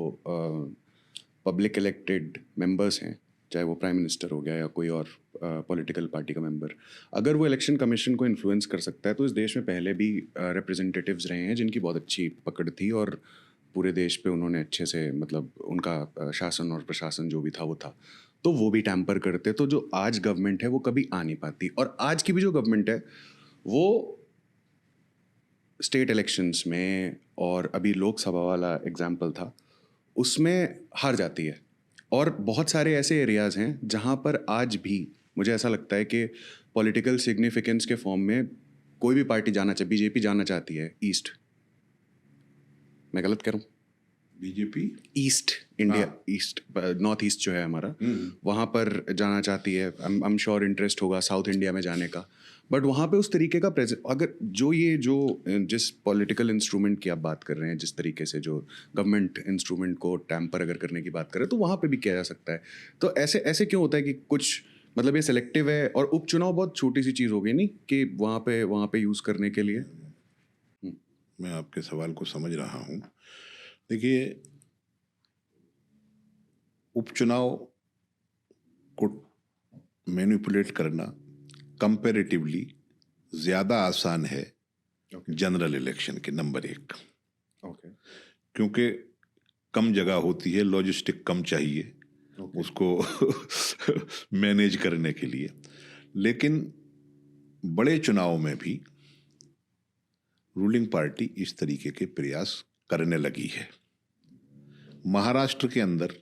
पब्लिक इलेक्टेड मेंबर्स हैं, चाहे वो प्राइम मिनिस्टर हो गया या कोई और पॉलिटिकल पार्टी का मेंबर, अगर वो इलेक्शन कमीशन को इन्फ्लुएंस कर सकता है, तो इस देश में पहले भी रिप्रेजेंटेटिव्स रहे हैं जिनकी बहुत अच्छी पकड़ थी और पूरे देश पे उन्होंने अच्छे से, मतलब उनका शासन और प्रशासन जो भी था वो था, तो वो भी टैम्पर करते। तो जो आज गवर्नमेंट है वो कभी आ नहीं पाती। और आज की भी जो गवर्नमेंट है वो स्टेट इलेक्शंस में और अभी लोकसभा वाला एग्जाम्पल था उसमें हार जाती है। और बहुत सारे ऐसे एरियाज़ हैं जहाँ पर आज भी मुझे ऐसा लगता है कि पॉलिटिकल सिग्निफिकेंस के फॉर्म में कोई भी पार्टी जाना चाहे, बीजेपी जाना चाहती है ईस्ट, मैं गलत कह रहा हूँ? BJP east India, east north east जो है हमारा, वहाँ पर जाना चाहती है। आई एम श्योर इंटरेस्ट होगा साउथ इंडिया में जाने का, बट वहाँ पे उस तरीके का अगर जो जिस पॉलिटिकल इंस्ट्रूमेंट की आप बात कर रहे हैं, जिस तरीके से जो गवर्नमेंट इंस्ट्रूमेंट को टैम्पर अगर करने की बात करें, तो वहाँ पे भी किया जा सकता है। तो ऐसे क्यों होता है कि कुछ, मतलब ये सिलेक्टिव है? और उपचुनाव बहुत छोटी सी चीज़ हो गई नहीं कि वहाँ पे यूज़ करने के लिए। मैं आपके सवाल को समझ रहा हूँ। देखिए, उपचुनाव को मैनिपुलेट करना कंपैरेटिवली ज़्यादा आसान है जनरल इलेक्शन के, नंबर 1। क्योंकि कम जगह होती है, लॉजिस्टिक कम चाहिए उसको मैनेज करने के लिए। लेकिन बड़े चुनाव में भी रूलिंग पार्टी इस तरीके के प्रयास करने लगी है। महाराष्ट्र के अंदर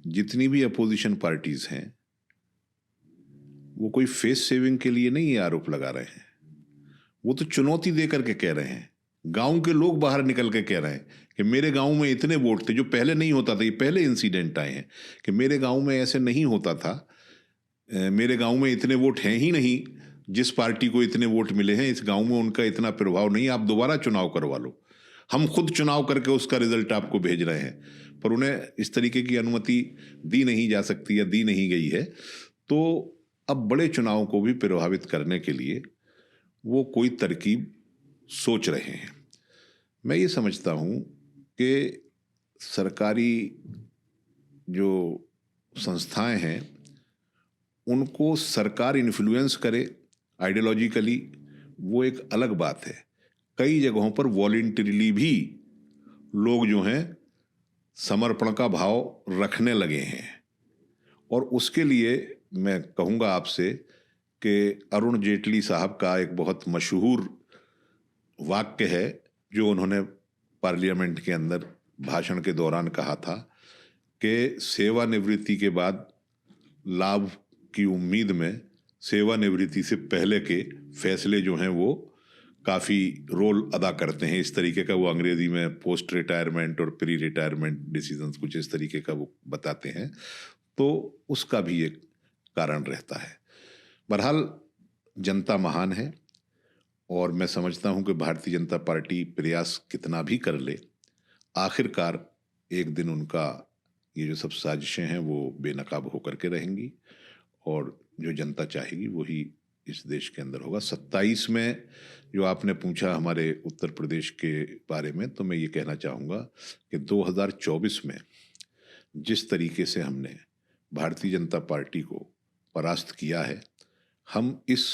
जितनी भी अपोजिशन पार्टीज हैं वो कोई फेस सेविंग के लिए नहीं ये आरोप लगा रहे हैं, वो तो चुनौती दे करके कह रहे हैं गांव के लोग बाहर निकल के कह रहे हैं कि मेरे गांव में इतने वोट थे, जो पहले नहीं होता था। ये पहले इंसिडेंट आए हैं कि मेरे गांव में ऐसे नहीं होता था, मेरे गांव में इतने वोट हैं ही नहीं, जिस पार्टी को इतने वोट मिले हैं इस गांव में उनका इतना प्रभाव नहीं, आप दोबारा चुनाव करवा लो, हम खुद चुनाव करके उसका रिजल्ट आपको भेज रहे हैं। पर उन्हें इस तरीके की अनुमति दी नहीं जा सकती या दी नहीं गई है। तो अब बड़े चुनाव को भी प्रभावित करने के लिए वो कोई तरकीब सोच रहे हैं। मैं ये समझता हूँ कि सरकारी जो संस्थाएं हैं उनको सरकार इन्फ्लुएंस करे आइडियोलॉजिकली, वो एक अलग बात है। कई जगहों पर वॉलंटरीली भी लोग जो हैं समर्पण का भाव रखने लगे हैं। और उसके लिए मैं कहूँगा आपसे कि अरुण जेटली साहब का एक बहुत मशहूर वाक्य है जो उन्होंने पार्लियामेंट के अंदर भाषण के दौरान कहा था कि सेवानिवृत्ति के बाद लाभ की उम्मीद में सेवानिवृत्ति से पहले के फैसले जो हैं वो काफ़ी रोल अदा करते हैं। इस तरीके का वो अंग्रेजी में पोस्ट रिटायरमेंट और प्री रिटायरमेंट डिसीजंस कुछ इस तरीके का वो बताते हैं। तो उसका भी एक कारण रहता है। बहरहाल जनता महान है और मैं समझता हूं कि भारतीय जनता पार्टी प्रयास कितना भी कर ले, आखिरकार एक दिन उनका ये जो सब साजिशें हैं वो बेनकाब होकर के रहेंगी और जो जनता चाहेगी वही इस देश के अंदर होगा। 27 में जो आपने पूछा हमारे उत्तर प्रदेश के बारे में, तो मैं ये कहना चाहूँगा कि 2024 में जिस तरीके से हमने भारतीय जनता पार्टी को परास्त किया है, हम इस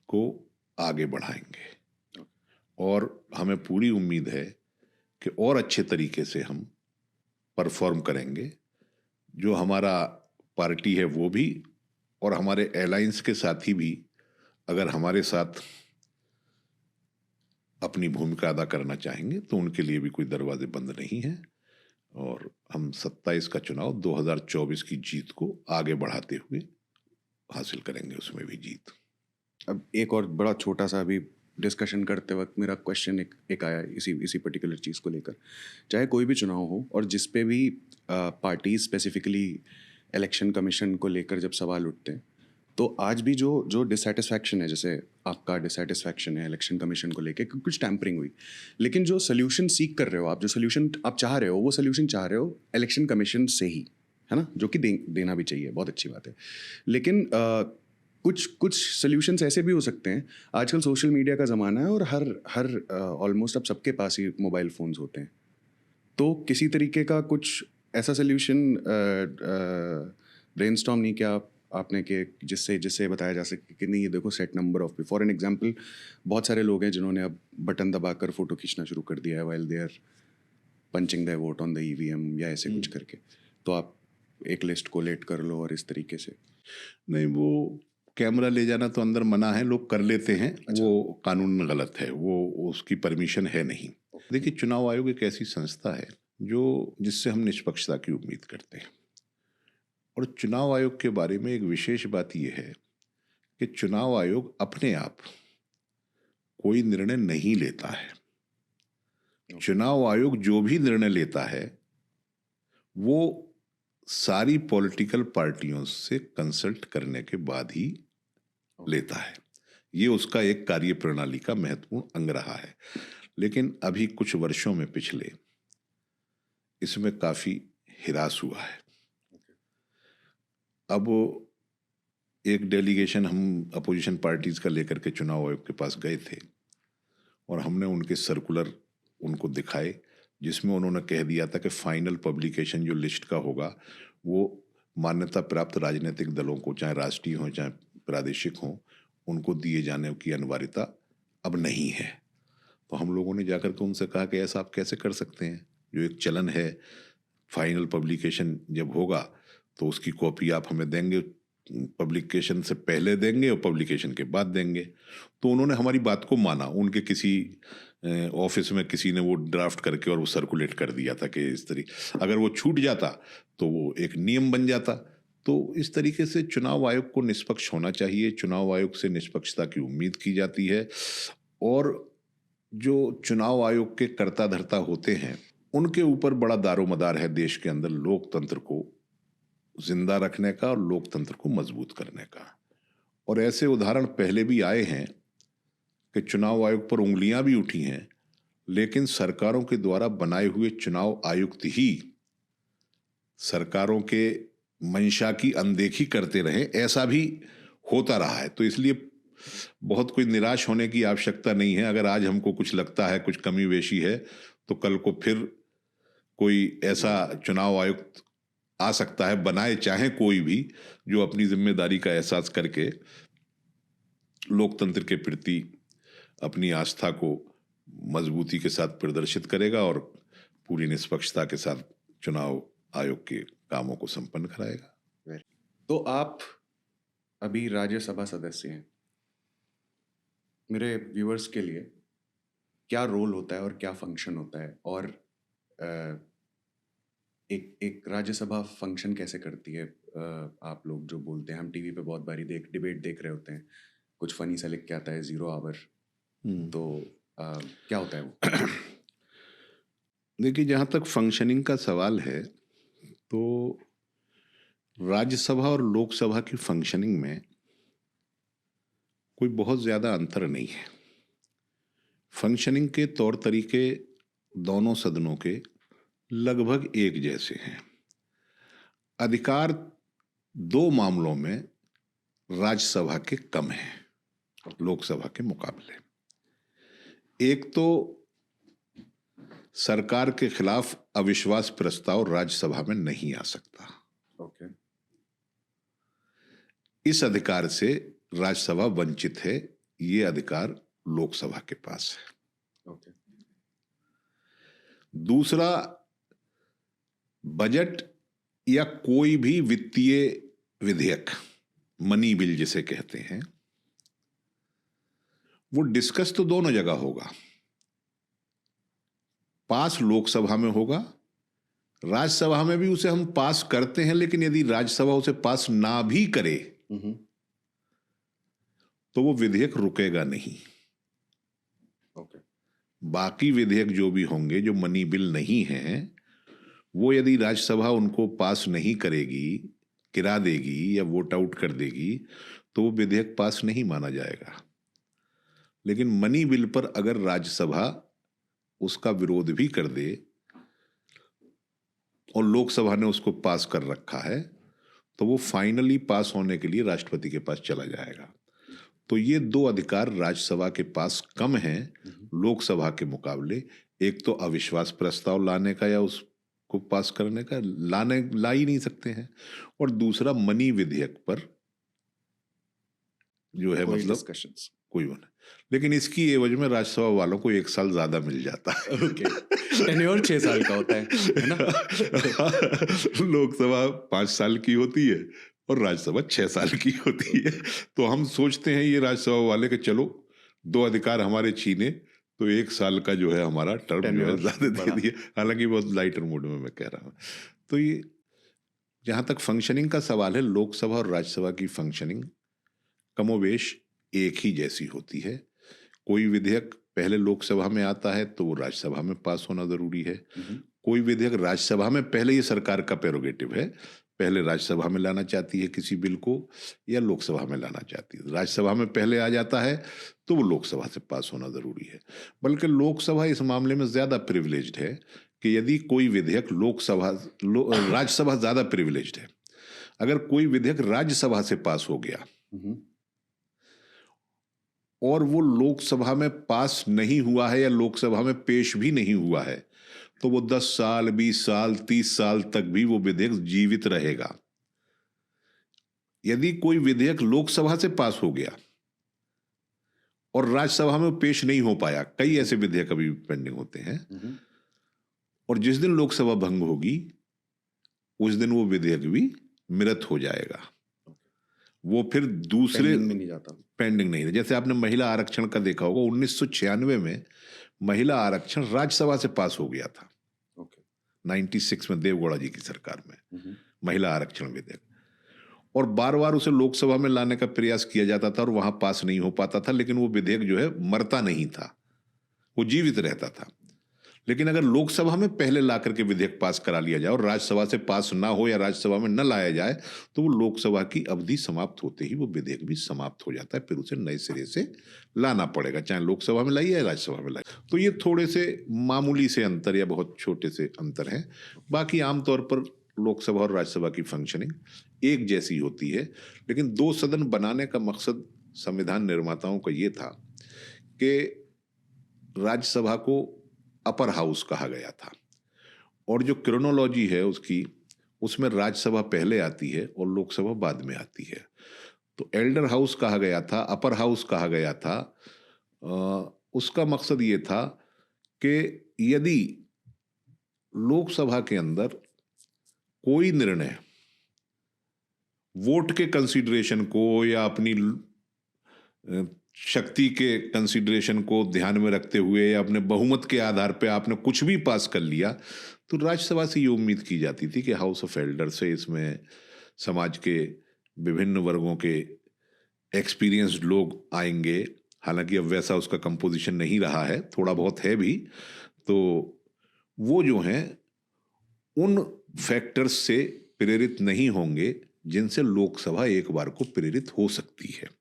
को आगे बढ़ाएंगे और हमें पूरी उम्मीद है कि और अच्छे तरीके से हम परफॉर्म करेंगे। जो हमारा पार्टी है वो भी और हमारे अलायंस के साथी भी अगर हमारे साथ अपनी भूमिका अदा करना चाहेंगे तो उनके लिए भी कोई दरवाजे बंद नहीं हैं और हम 27 का चुनाव 2024 की जीत को आगे बढ़ाते हुए हासिल करेंगे, उसमें भी जीत। अब एक और बड़ा छोटा सा अभी डिस्कशन करते वक्त मेरा क्वेश्चन एक आया इसी पर्टिकुलर चीज़ को लेकर। चाहे कोई भी चुनाव हो और जिस पे भी पार्टी स्पेसिफिकली इलेक्शन कमीशन को लेकर जब सवाल उठते हैं, तो आज भी जो डिससेटिस्फैक्शन है, जैसे आपका डिससेटिस्फैक्शन है इलेक्शन कमीशन को लेकर कि कुछ टैंपरिंग हुई, लेकिन जो सोल्यूशन सीख कर रहे हो आप, जो सोल्यूशन आप चाह रहे हो, वो सोल्यूशन चाह रहे हो इलेक्शन कमीशन से ही, है ना, जो कि देना भी चाहिए, बहुत अच्छी बात है। लेकिन कुछ सोल्यूशंस ऐसे भी हो सकते हैं। आजकल सोशल मीडिया का ज़माना है और हर ऑलमोस्ट अब सबके पास ही मोबाइल फ़ोन्स होते हैं, तो किसी तरीके का कुछ ऐसा सोल्यूशन ब्रेनस्टॉर्म नहीं किया आपने कि जिससे बताया जा सके कि नहीं, ये देखो set number of, for an example बहुत सारे लोग हैं जिन्होंने अब बटन दबाकर फ़ोटो खींचना शुरू कर दिया है while they are punching the vote on the EVM या ऐसे कुछ करके, तो आप एक लिस्ट कोलेट कर लो और इस तरीके से। नहीं, वो कैमरा ले जाना तो अंदर मना है, लोग कर लेते हैं। अच्छा। वो कानून गलत है, वो उसकी परमिशन है नहीं। देखिए, चुनाव आयोग एक ऐसी संस्था है जिससे हम निष्पक्षता की उम्मीद करते हैं और चुनाव आयोग के बारे में एक विशेष बात यह है कि चुनाव आयोग अपने आप कोई निर्णय नहीं लेता है। चुनाव आयोग जो भी निर्णय लेता है वो सारी पॉलिटिकल पार्टियों से कंसल्ट करने के बाद ही लेता है। ये उसका एक कार्य प्रणाली का महत्वपूर्ण अंग रहा है। लेकिन अभी कुछ वर्षों में पिछले इसमें काफी हिरास हुआ है। अब एक डेलीगेशन हम अपोजिशन पार्टीज का लेकर के चुनाव आयोग के पास गए थे और हमने उनके सर्कुलर उनको दिखाए जिसमें उन्होंने कह दिया था कि फाइनल पब्लिकेशन जो लिस्ट का होगा वो मान्यता प्राप्त राजनीतिक दलों को, चाहे राष्ट्रीय हो चाहे प्रादेशिक हो, उनको दिए जाने की अनिवार्यता अब नहीं है। तो हम लोगों ने जाकर के उनसे कहा कि ऐसा आप कैसे कर सकते हैं, जो एक चलन है, फाइनल पब्लिकेशन जब होगा तो उसकी कॉपी आप हमें देंगे, पब्लिकेशन से पहले देंगे और पब्लिकेशन के बाद देंगे। तो उन्होंने हमारी बात को माना। उनके किसी ऑफिस में किसी ने वो ड्राफ्ट करके और वो सर्कुलेट कर दिया था कि इस तरीके, अगर वो छूट जाता तो वो एक नियम बन जाता। तो इस तरीके से चुनाव आयोग को निष्पक्ष होना चाहिए। चुनाव आयोग से निष्पक्षता की उम्मीद की जाती है और जो चुनाव आयोग के कर्ता धर्ता होते हैं उनके ऊपर बड़ा दारोमदार है देश के अंदर लोकतंत्र को जिंदा रखने का और लोकतंत्र को मजबूत करने का। और ऐसे उदाहरण पहले भी आए हैं कि चुनाव आयोग पर उंगलियां भी उठी हैं, लेकिन सरकारों के द्वारा बनाए हुए चुनाव आयुक्त ही सरकारों के मंशा की अनदेखी करते रहे, ऐसा भी होता रहा है। तो इसलिए बहुत कोई निराश होने की आवश्यकता नहीं है। अगर आज हमको कुछ लगता है कुछ कमी बेशी है तो कल को फिर कोई ऐसा चुनाव आयुक्त आ सकता है, बनाए चाहे कोई भी, जो अपनी जिम्मेदारी का एहसास करके लोकतंत्र के प्रति अपनी आस्था को मजबूती के साथ प्रदर्शित करेगा और पूरी निष्पक्षता के साथ चुनाव आयोग के कामों को संपन्न कराएगा। तो आप अभी राज्यसभा सदस्य हैं, मेरे व्यूअर्स के लिए क्या रोल होता है और क्या फंक्शन होता है, और एक राज्यसभा फंक्शन कैसे करती है? आप लोग जो बोलते हैं, हम टीवी पे बहुत बारी डिबेट देख रहे होते हैं, कुछ फनी सा लिख के आता है 0 आवर, तो क्या होता है वो? देखिए, जहाँ तक फंक्शनिंग का सवाल है तो राज्यसभा और लोकसभा की फंक्शनिंग में कोई बहुत ज़्यादा अंतर नहीं है। फंक्शनिंग के तौर तरीके दोनों सदनों के लगभग एक जैसे हैं। अधिकार दो मामलों में राज्यसभा के कम हैं लोकसभा के मुकाबले। एक तो सरकार के खिलाफ अविश्वास प्रस्ताव राज्यसभा में नहीं आ सकता। ओके। इस अधिकार से राज्यसभा वंचित है, ये अधिकार लोकसभा के पास है। ओके। दूसरा, बजट या कोई भी वित्तीय विधेयक, मनी बिल जिसे कहते हैं, वो डिस्कस तो दोनों जगह होगा। पास लोकसभा में होगा, राज्यसभा में भी उसे हम पास करते हैं, लेकिन यदि राज्यसभा उसे पास ना भी करे तो वो विधेयक रुकेगा नहीं। ओके। बाकी विधेयक जो भी होंगे जो मनी बिल नहीं हैं, वो यदि राज्यसभा उनको पास नहीं करेगी, गिरा देगी या वोट आउट कर देगी, तो वो विधेयक पास नहीं माना जाएगा। लेकिन मनी बिल पर अगर राज्यसभा उसका विरोध भी कर दे और लोकसभा ने उसको पास कर रखा है, तो वो फाइनली पास होने के लिए राष्ट्रपति के पास चला जाएगा। तो ये दो अधिकार राज्यसभा के पास कम हैं लोकसभा के मुकाबले। एक तो अविश्वास प्रस्ताव लाने का या उसको पास करने का, ला ही नहीं सकते हैं, और दूसरा मनी विधेयक पर जो है मतलब डिस्कशंस कोई होना। लेकिन इसकी एवज में राज्यसभा वालों को 1 साल ज्यादा मिल जाता है। ओके। टेन्योर 6 साल का होता है ना? लोकसभा 5 साल की होती है और राज्यसभा 6 साल की होती है। तो हम सोचते हैं ये राज्यसभा वाले के चलो 2 अधिकार हमारे छीने तो 1 साल का जो है हमारा टर्म जो है ज्यादा दे दिए। हालांकि बहुत लाइटर मूड में मैं कह रहा हूँ। तो ये जहाँ तक फंक्शनिंग का सवाल है, लोकसभा और राज्यसभा की फंक्शनिंग कमोवेश एक ही जैसी होती है। कोई विधेयक पहले लोकसभा में आता है तो वो राज्यसभा में पास होना जरूरी है। कोई विधेयक राज्यसभा में, पहले ये सरकार का प्रेरोगेटिव है, पहले राज्यसभा में लाना चाहती है किसी बिल को या लोकसभा में लाना चाहती है। राज्यसभा में पहले आ जाता है तो वो लोकसभा से पास होना जरूरी है। बल्कि लोकसभा इस मामले में ज्यादा प्रिविलेज्ड है कि यदि कोई विधेयक राज्यसभा ज्यादा प्रिविलेज्ड है। अगर कोई विधेयक राज्यसभा से पास हो गया और वो लोकसभा में पास नहीं हुआ है या लोकसभा में पेश भी नहीं हुआ है, तो वो 10 साल, 20 साल, 30 साल तक भी वो विधेयक जीवित रहेगा। यदि कोई विधेयक लोकसभा से पास हो गया और राज्यसभा में पेश नहीं हो पाया, कई ऐसे विधेयक अभी पेंडिंग होते हैं, और जिस दिन लोकसभा भंग होगी उस दिन वो विधेयक भी मृत हो जाएगा। वो फिर दूसरे पेंडिंग में नहीं जाता, पेंडिंग नहीं। जैसे आपने महिला आरक्षण का देखा होगा, 1996 में महिला आरक्षण राज्यसभा से पास हो गया था। 96 में देवगौड़ा जी की सरकार में महिला आरक्षण विधेयक, और बार बार उसे लोकसभा में लाने का प्रयास किया जाता था और वहां पास नहीं हो पाता था, लेकिन वो विधेयक जो है मरता नहीं था, वो जीवित रहता था। लेकिन अगर लोकसभा में पहले ला करके विधेयक पास करा लिया जाए और राज्यसभा से पास ना हो या राज्यसभा में न लाया जाए तो वो लोकसभा की अवधि समाप्त होते ही वो विधेयक भी समाप्त हो जाता है, फिर उसे नए सिरे से लाना पड़ेगा, चाहे लोकसभा में लाइए या राज्यसभा में लाइए। तो ये थोड़े से मामूली से अंतर या बहुत छोटे से अंतर हैं। बाकी आमतौर पर लोकसभा और राज्यसभा की फंक्शनिंग एक जैसी होती है। लेकिन दो सदन बनाने का मकसद संविधान निर्माताओं का ये था कि राज्यसभा को अपर हाउस कहा गया था और जो क्रोनोलॉजी है उसकी, उसमें राज्यसभा पहले आती है और लोकसभा बाद में आती है। तो एल्डर हाउस कहा गया था, अपर हाउस कहा गया था। उसका मकसद ये था कि यदि लोकसभा के अंदर कोई निर्णय वोट के कंसीडरेशन को या अपनी शक्ति के कंसीडरेशन को ध्यान में रखते हुए या अपने बहुमत के आधार पे आपने कुछ भी पास कर लिया, तो राज्यसभा से ये उम्मीद की जाती थी कि हाउस ऑफ एल्डर से इसमें समाज के विभिन्न वर्गों के एक्सपीरियंस्ड लोग आएंगे। हालांकि अब वैसा उसका कंपोजिशन नहीं रहा है, थोड़ा बहुत है भी। तो वो जो हैं उन फैक्टर्स से प्रेरित नहीं होंगे जिनसे लोकसभा एक बार को प्रेरित हो सकती है।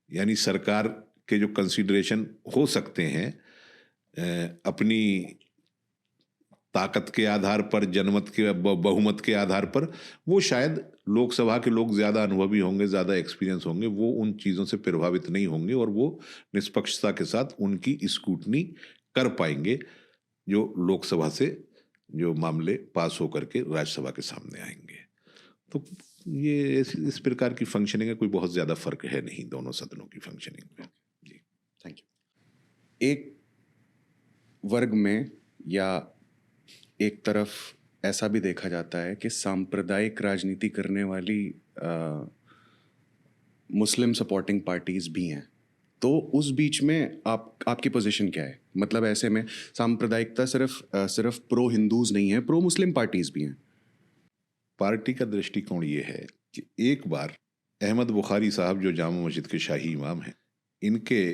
यानी सरकार के जो कंसीडरेशन हो सकते हैं अपनी ताकत के आधार पर, जनमत के बहुमत के आधार पर, वो शायद लोकसभा के लोग ज़्यादा अनुभवी होंगे, ज़्यादा एक्सपीरियंस होंगे, वो उन चीज़ों से प्रभावित नहीं होंगे और वो निष्पक्षता के साथ उनकी स्क्रूटनी कर पाएंगे जो लोकसभा से जो मामले पास होकर के राज्यसभा के सामने आएंगे। तो ये इस प्रकार की फंक्शनिंग है, कोई बहुत ज़्यादा फर्क है नहीं दोनों सदनों की फंक्शनिंग में। जी, थैंक यू। एक वर्ग में या एक तरफ ऐसा भी देखा जाता है कि सांप्रदायिक राजनीति करने वाली मुस्लिम सपोर्टिंग पार्टीज भी हैं, तो उस बीच में आपकी पोजीशन क्या है? मतलब ऐसे में सांप्रदायिकता सिर्फ प्रो हिंदूज नहीं है, प्रो मुस्लिम पार्टीज भी हैं। पार्टी का दृष्टिकोण ये है कि एक बार अहमद बुखारी साहब जो जामा मस्जिद के शाही इमाम हैं, इनके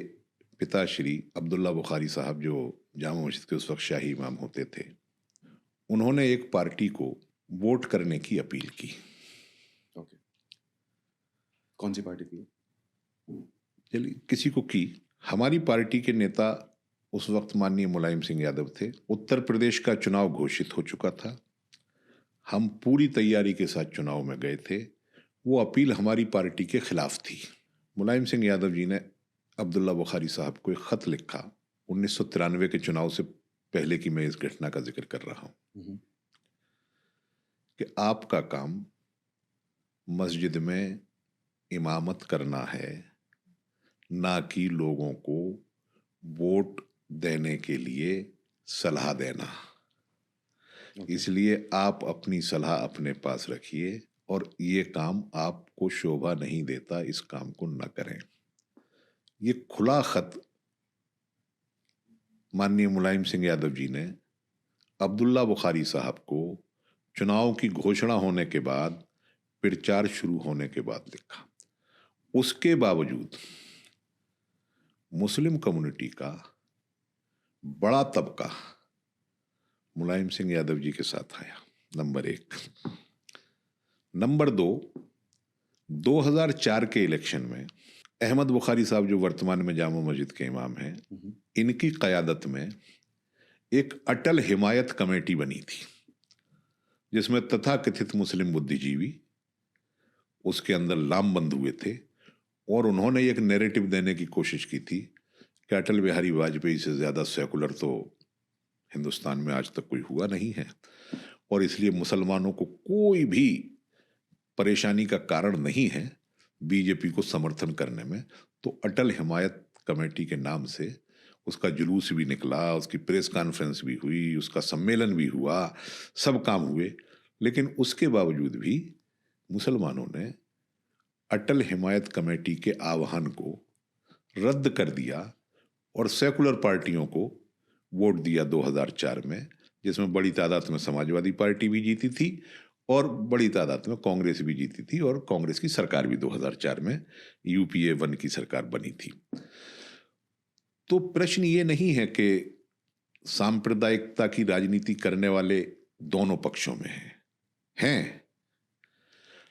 पिता श्री अब्दुल्ला बुखारी साहब जो जामा मस्जिद के उस वक्त शाही इमाम होते थे, उन्होंने एक पार्टी को वोट करने की अपील की। ओके, कौन सी पार्टी थी? चलिए, किसी को की। हमारी पार्टी के नेता उस वक्त माननीय मुलायम सिंह यादव थे। उत्तर प्रदेश का चुनाव घोषित हो चुका था, हम पूरी तैयारी के साथ चुनाव में गए थे। वो अपील हमारी पार्टी के खिलाफ थी। मुलायम सिंह यादव जी ने अब्दुल्ला बुखारी साहब को एक खत लिखा 1993 के चुनाव से पहले की मैं इस घटना का जिक्र कर रहा हूं कि आपका काम मस्जिद में इमामत करना है, ना कि लोगों को वोट देने के लिए सलाह देना। इसलिए आप अपनी सलाह अपने पास रखिए और ये काम आपको शोभा नहीं देता, इस काम को न करें। ये खुला खत माननीय मुलायम सिंह यादव जी ने अब्दुल्ला बुखारी साहब को चुनाव की घोषणा होने के बाद, प्रचार शुरू होने के बाद लिखा। उसके बावजूद मुस्लिम कम्युनिटी का बड़ा तबका मुलायम सिंह यादव जी के साथ आया, नंबर एक। नंबर दो, 2004 के इलेक्शन में अहमद बुखारी साहब जो वर्तमान में जामा मस्जिद के इमाम हैं, इनकी क़यादत में एक अटल हिमायत कमेटी बनी थी जिसमें तथाकथित मुस्लिम बुद्धिजीवी उसके अंदर लामबंद हुए थे और उन्होंने एक नैरेटिव देने की कोशिश की थी कि अटल बिहारी वाजपेयी से ज़्यादा सेकुलर तो हिंदुस्तान में आज तक कोई हुआ नहीं है और इसलिए मुसलमानों को कोई भी परेशानी का कारण नहीं है बीजेपी को समर्थन करने में। तो अटल हिमायत कमेटी के नाम से उसका जुलूस भी निकला, उसकी प्रेस कॉन्फ्रेंस भी हुई, उसका सम्मेलन भी हुआ, सब काम हुए। लेकिन उसके बावजूद भी मुसलमानों ने अटल हिमायत कमेटी के आह्वान को रद्द कर दिया और सेकुलर पार्टियों को वोट दिया 2004 में, जिसमें बड़ी तादाद में समाजवादी पार्टी भी जीती थी और बड़ी तादाद में कांग्रेस भी जीती थी और कांग्रेस की सरकार भी 2004 में UPA 1 की सरकार बनी थी। तो प्रश्न ये नहीं है कि सांप्रदायिकता की राजनीति करने वाले दोनों पक्षों में हैं,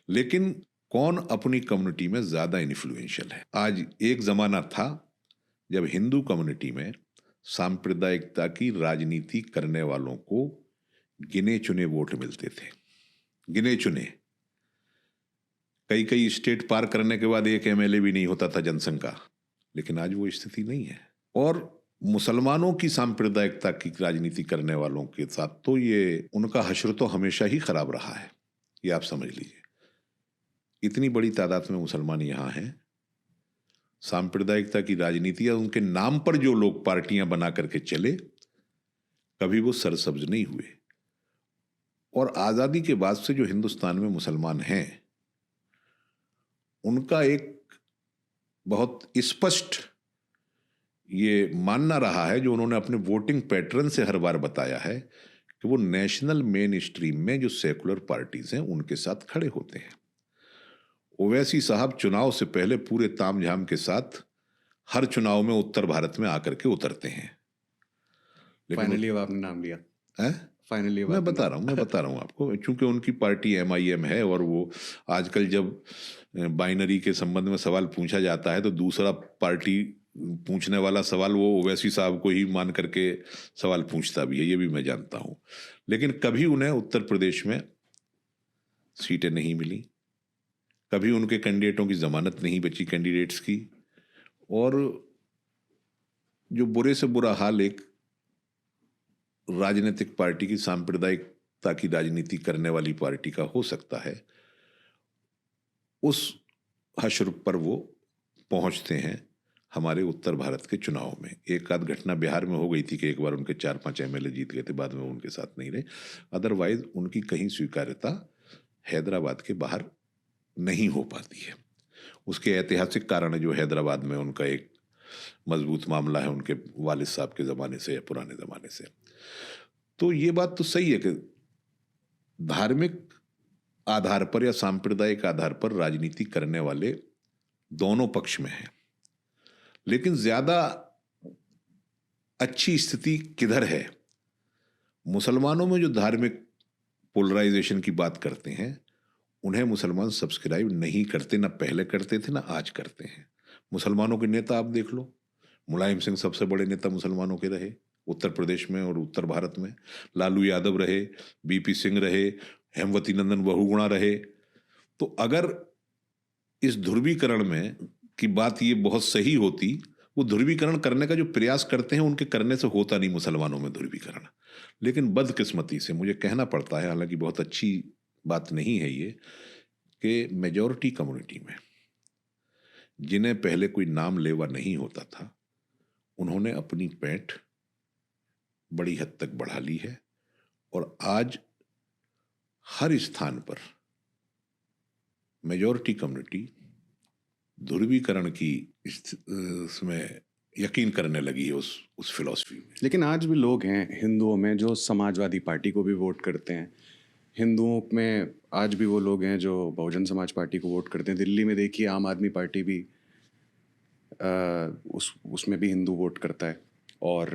लेकिन कौन अपनी कम्युनिटी में ज्यादा इन्फ्लुएंशियल है। आज एक जमाना था जब हिंदू कम्युनिटी में सांप्रदायिकता की राजनीति करने वालों को गिने चुने वोट मिलते थे, गिने चुने। कई कई स्टेट पार करने के बाद एक एमएलए भी नहीं होता था जनसंघ का, लेकिन आज वो स्थिति नहीं है। और मुसलमानों की सांप्रदायिकता की राजनीति करने वालों के साथ तो ये उनका हश्र तो हमेशा ही खराब रहा है, ये आप समझ लीजिए। इतनी बड़ी तादाद में मुसलमान यहाँ हैं, सांप्रदायिकता की राजनीति या उनके नाम पर जो लोग पार्टियां बना करके चले, कभी वो सरसब्ज नहीं हुए। और आज़ादी के बाद से जो हिंदुस्तान में मुसलमान हैं, उनका एक बहुत स्पष्ट ये मानना रहा है, जो उन्होंने अपने वोटिंग पैटर्न से हर बार बताया है, कि वो नेशनल मेन स्ट्रीम में जो सेकुलर पार्टीज हैं उनके साथ खड़े होते हैं। ओवैसी साहब चुनाव से पहले पूरे तामझाम के साथ हर चुनाव में उत्तर भारत में आकर के उतरते हैं। फाइनली अब आपने नाम लिया है? फाइनली मैं बता रहा हूँ आपको, चूंकि उनकी पार्टी MIM है, और वो आजकल जब बाइनरी के संबंध में सवाल पूछा जाता है तो दूसरा पार्टी पूछने वाला सवाल वो ओवैसी साहब को ही मान करके सवाल पूछता भी है, ये भी मैं जानता हूँ। लेकिन कभी उन्हें उत्तर प्रदेश में सीटें नहीं मिली, कभी उनके कैंडिडेटों की जमानत नहीं बची, कैंडिडेट्स की। और जो बुरे से बुरा हाल एक राजनीतिक पार्टी की सांप्रदायिकता की राजनीति करने वाली पार्टी का हो सकता है, उस हश्र पर वो पहुंचते हैं हमारे उत्तर भारत के चुनाव में। एक आध घटना बिहार में हो गई थी कि एक बार उनके 4-5 MLA जीत गए थे, बाद में उनके साथ नहीं रहे। अदरवाइज उनकी कहीं स्वीकार्यता हैदराबाद के बाहर नहीं हो पाती है। उसके ऐतिहासिक कारण है, जो हैदराबाद में उनका एक मजबूत मामला है उनके वालिद साहब के ज़माने से या पुराने ज़माने से। तो ये बात तो सही है कि धार्मिक आधार पर या सांप्रदायिक आधार पर राजनीति करने वाले दोनों पक्ष में हैं, लेकिन ज्यादा अच्छी स्थिति किधर है? मुसलमानों में जो धार्मिक पोलराइजेशन की बात करते हैं, उन्हें मुसलमान सब्सक्राइब नहीं करते, ना पहले करते थे ना आज करते हैं। मुसलमानों के नेता आप देख लो, मुलायम सिंह सबसे बड़े नेता मुसलमानों के रहे उत्तर प्रदेश में और उत्तर भारत में। लालू यादव रहे, BP सिंह रहे, हेमवती नंदन बहुगुणा रहे। तो अगर इस ध्रुवीकरण में की बात ये बहुत सही होती, वो ध्रुवीकरण करने का जो प्रयास करते हैं उनके करने से होता नहीं मुसलमानों में ध्रुवीकरण। लेकिन बदकिस्मती से मुझे कहना पड़ता है, हालांकि बहुत अच्छी बात नहीं है ये, कि मेजॉरिटी कम्युनिटी में जिन्हें पहले कोई नाम लेवा नहीं होता था, उन्होंने अपनी पैठ बड़ी हद तक बढ़ा ली है। और आज हर स्थान पर मेजॉरिटी कम्युनिटी ध्रुवीकरण की इसमें यकीन करने लगी है, उस फिलॉसफी में। लेकिन आज भी लोग हैं हिंदुओं में जो समाजवादी पार्टी को भी वोट करते हैं। हिंदुओं में आज भी वो लोग हैं जो बहुजन समाज पार्टी को वोट करते हैं। दिल्ली में देखिए आम आदमी पार्टी भी उसमें भी हिंदू वोट करता है, और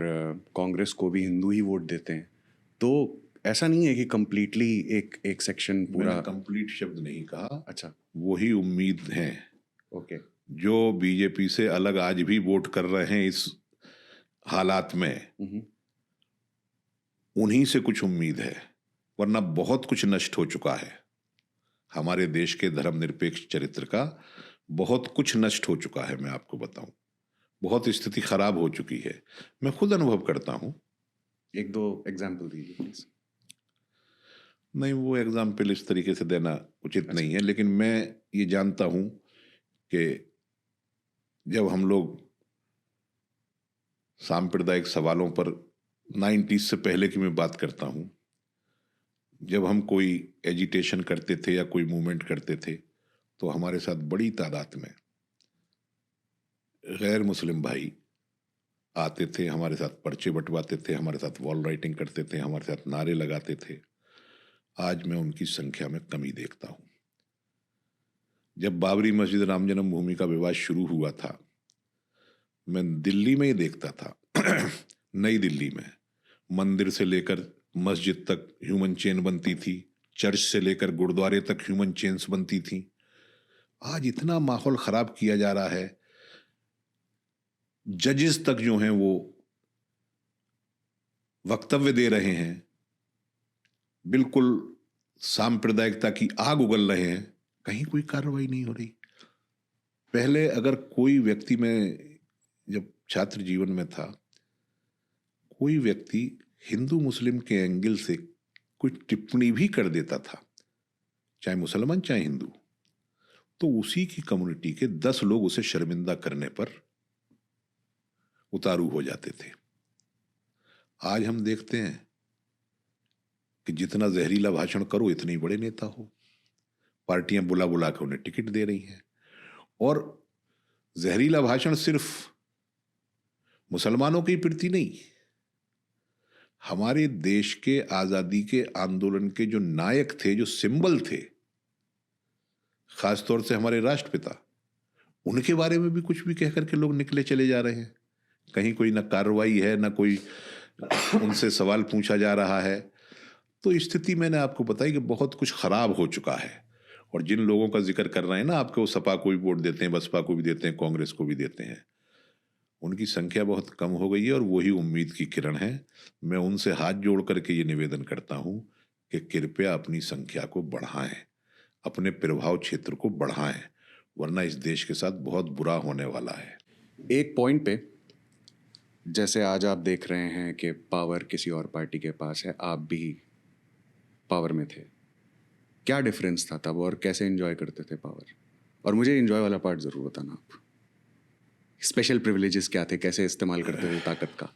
कांग्रेस को भी हिंदू ही वोट देते हैं। तो ऐसा नहीं है कि कंप्लीटली एक सेक्शन पूरा। कंप्लीट शब्द नहीं कहा। अच्छा, वही उम्मीद है। ओके। जो बीजेपी से अलग आज भी वोट कर रहे हैं इस हालात में, उन्हीं से कुछ उम्मीद है, वरना बहुत कुछ नष्ट हो चुका है। हमारे देश के धर्मनिरपेक्ष चरित्र का बहुत कुछ नष्ट हो चुका है। मैं आपको बताऊं, बहुत स्थिति खराब हो चुकी है। मैं खुद अनुभव करता हूं। 1-2 एग्जाम्पल दीजिए प्लीज। नहीं, वो एग्जाम्पल इस तरीके से देना उचित नहीं है, लेकिन मैं ये जानता हूं कि जब हम लोग सांप्रदायिक सवालों पर 90s से पहले की मैं बात करता हूं, जब हम कोई एजिटेशन करते थे या कोई मूवमेंट करते थे, तो हमारे साथ बड़ी तादाद में गैर मुस्लिम भाई आते थे, हमारे साथ पर्चे बंटवाते थे, हमारे साथ वॉल राइटिंग करते थे, हमारे साथ नारे लगाते थे। आज मैं उनकी संख्या में कमी देखता हूं। जब बाबरी मस्जिद राम जन्मभूमि का विवाद शुरू हुआ था, मैं दिल्ली में ही देखता था नई दिल्ली में मंदिर से लेकर मस्जिद तक ह्यूमन चेन बनती थी, चर्च से लेकर गुरुद्वारे तक ह्यूमन चेन्स बनती थी। आज इतना माहौल खराब किया जा रहा है, जजेस तक जो हैं वो वक्तव्य दे रहे हैं, बिल्कुल सांप्रदायिकता की आग उगल रहे हैं, कहीं कोई कार्रवाई नहीं हो रही। पहले अगर कोई व्यक्ति, में जब छात्र जीवन में था, कोई व्यक्ति हिंदू मुस्लिम के एंगल से कोई टिप्पणी भी कर देता था, चाहे मुसलमान चाहे हिंदू, तो उसी की कम्युनिटी के 10 लोग उसे शर्मिंदा करने पर उतारू हो जाते थे। आज हम देखते हैं कि जितना जहरीला भाषण करो इतने ही बड़े नेता हो, पार्टियां बुला बुला के उन्हें टिकट दे रही हैं। और जहरीला भाषण सिर्फ मुसलमानों के प्रति नहीं, हमारे देश के आजादी के आंदोलन के जो नायक थे, जो सिंबल थे, खासतौर से हमारे राष्ट्रपिता, उनके बारे में भी कुछ भी कहकर के लोग निकले चले जा रहे हैं। कहीं कोई ना कार्रवाई है, ना कोई उनसे सवाल पूछा जा रहा है। तो स्थिति मैंने आपको बताई कि बहुत कुछ खराब हो चुका है। और जिन लोगों का जिक्र कर रहे हैं ना, आपके वो सपा को भी वोट देते हैं, बसपा को भी देते हैं, कांग्रेस को भी देते हैं, उनकी संख्या बहुत कम हो गई है और वही उम्मीद की किरण है। मैं उनसे हाथ जोड़ करके ये निवेदन करता हूं कि कृपया अपनी संख्या को बढ़ाएं, अपने प्रभाव क्षेत्र को बढ़ाएं, वरना इस देश के साथ बहुत बुरा होने वाला है। एक पॉइंट पे, जैसे आज आप देख रहे हैं कि पावर किसी और पार्टी के पास है, आप भी पावर में थे, क्या डिफरेंस था तब और कैसे एंजॉय करते थे पावर? और मुझे एंजॉय वाला पार्ट ज़रूर बताना, आप स्पेशल प्रिविलेजेस क्या थे, कैसे इस्तेमाल करते थे ताकत का?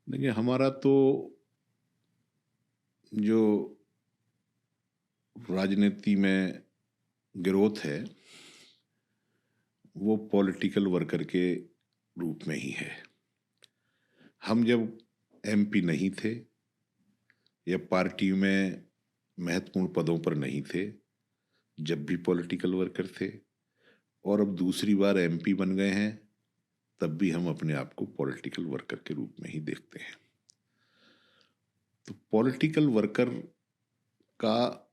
देखिए, हमारा तो जो राजनीति में ग्रोथ है वो पॉलिटिकल वर्कर के रूप में ही है। हम जब एमपी नहीं थे या पार्टी में महत्वपूर्ण पदों पर नहीं थे, जब भी पॉलिटिकल वर्कर थे, और अब दूसरी बार एमपी बन गए हैं, तब भी हम अपने आप को पॉलिटिकल वर्कर के रूप में ही देखते हैं। तो पॉलिटिकल वर्कर का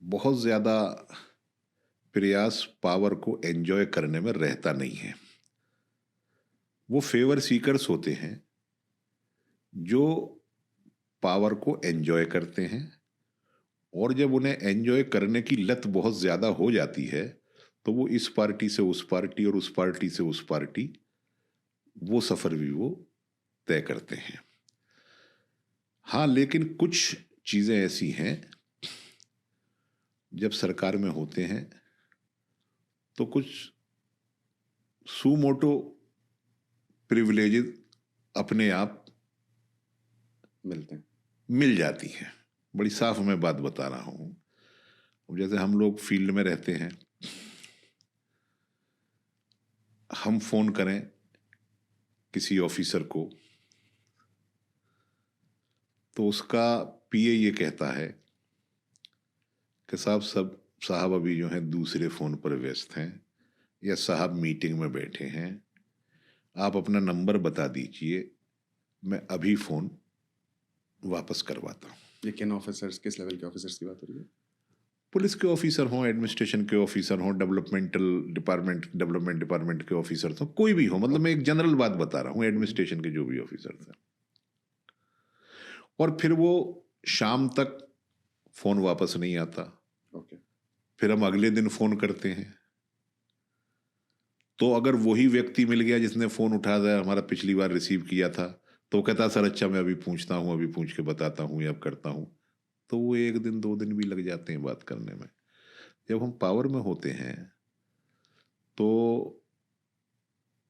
बहुत ज़्यादा प्रयास पावर को एंजॉय करने में रहता नहीं है। वो फेवर सीकर्स होते हैं जो पावर को एंजॉय करते हैं, और जब उन्हें एंजॉय करने की लत बहुत ज़्यादा हो जाती है तो वो इस पार्टी से उस पार्टी और उस पार्टी से उस पार्टी, वो सफ़र भी वो तय करते हैं। हाँ, लेकिन कुछ चीज़ें ऐसी हैं, जब सरकार में होते हैं तो कुछ सुमोटो प्रिविलेजेस अपने आप मिल जाती हैं। बड़ी साफ मैं बात बता रहा हूँ। जैसे हम लोग फील्ड में रहते हैं, हम फोन करें किसी ऑफिसर को तो उसका पीए ये कहता है कि साहब अभी जो है दूसरे फोन पर व्यस्त हैं, या साहब मीटिंग में बैठे हैं, आप अपना नंबर बता दीजिए, मैं अभी फोन वापस करवाता हूँ। ये किन ऑफिसर्स, किस लेवल के ऑफिसर्स की बात हो रही है? पुलिस के ऑफिसर हों, एडमिनिस्ट्रेशन के ऑफिसर हों, डेवलपमेंट डिपार्टमेंट के ऑफिसर हों, कोई भी हो, मतलब मैं एक जनरल बात बता रहा हूँ, एडमिनिस्ट्रेशन के जो भी ऑफिसर थे। और फिर वो शाम तक फोन वापस नहीं आता। फिर हम अगले दिन फोन करते हैं, तो अगर वही व्यक्ति मिल गया जिसने फोन उठा दिया, हमारा पिछली बार रिसीव किया था, तो कहता सर अच्छा मैं अभी पूछता हूँ, अभी पूछ के बताता हूँ या अब करता हूँ। तो वो 1 दिन 2 दिन भी लग जाते हैं बात करने में। जब हम पावर में होते हैं तो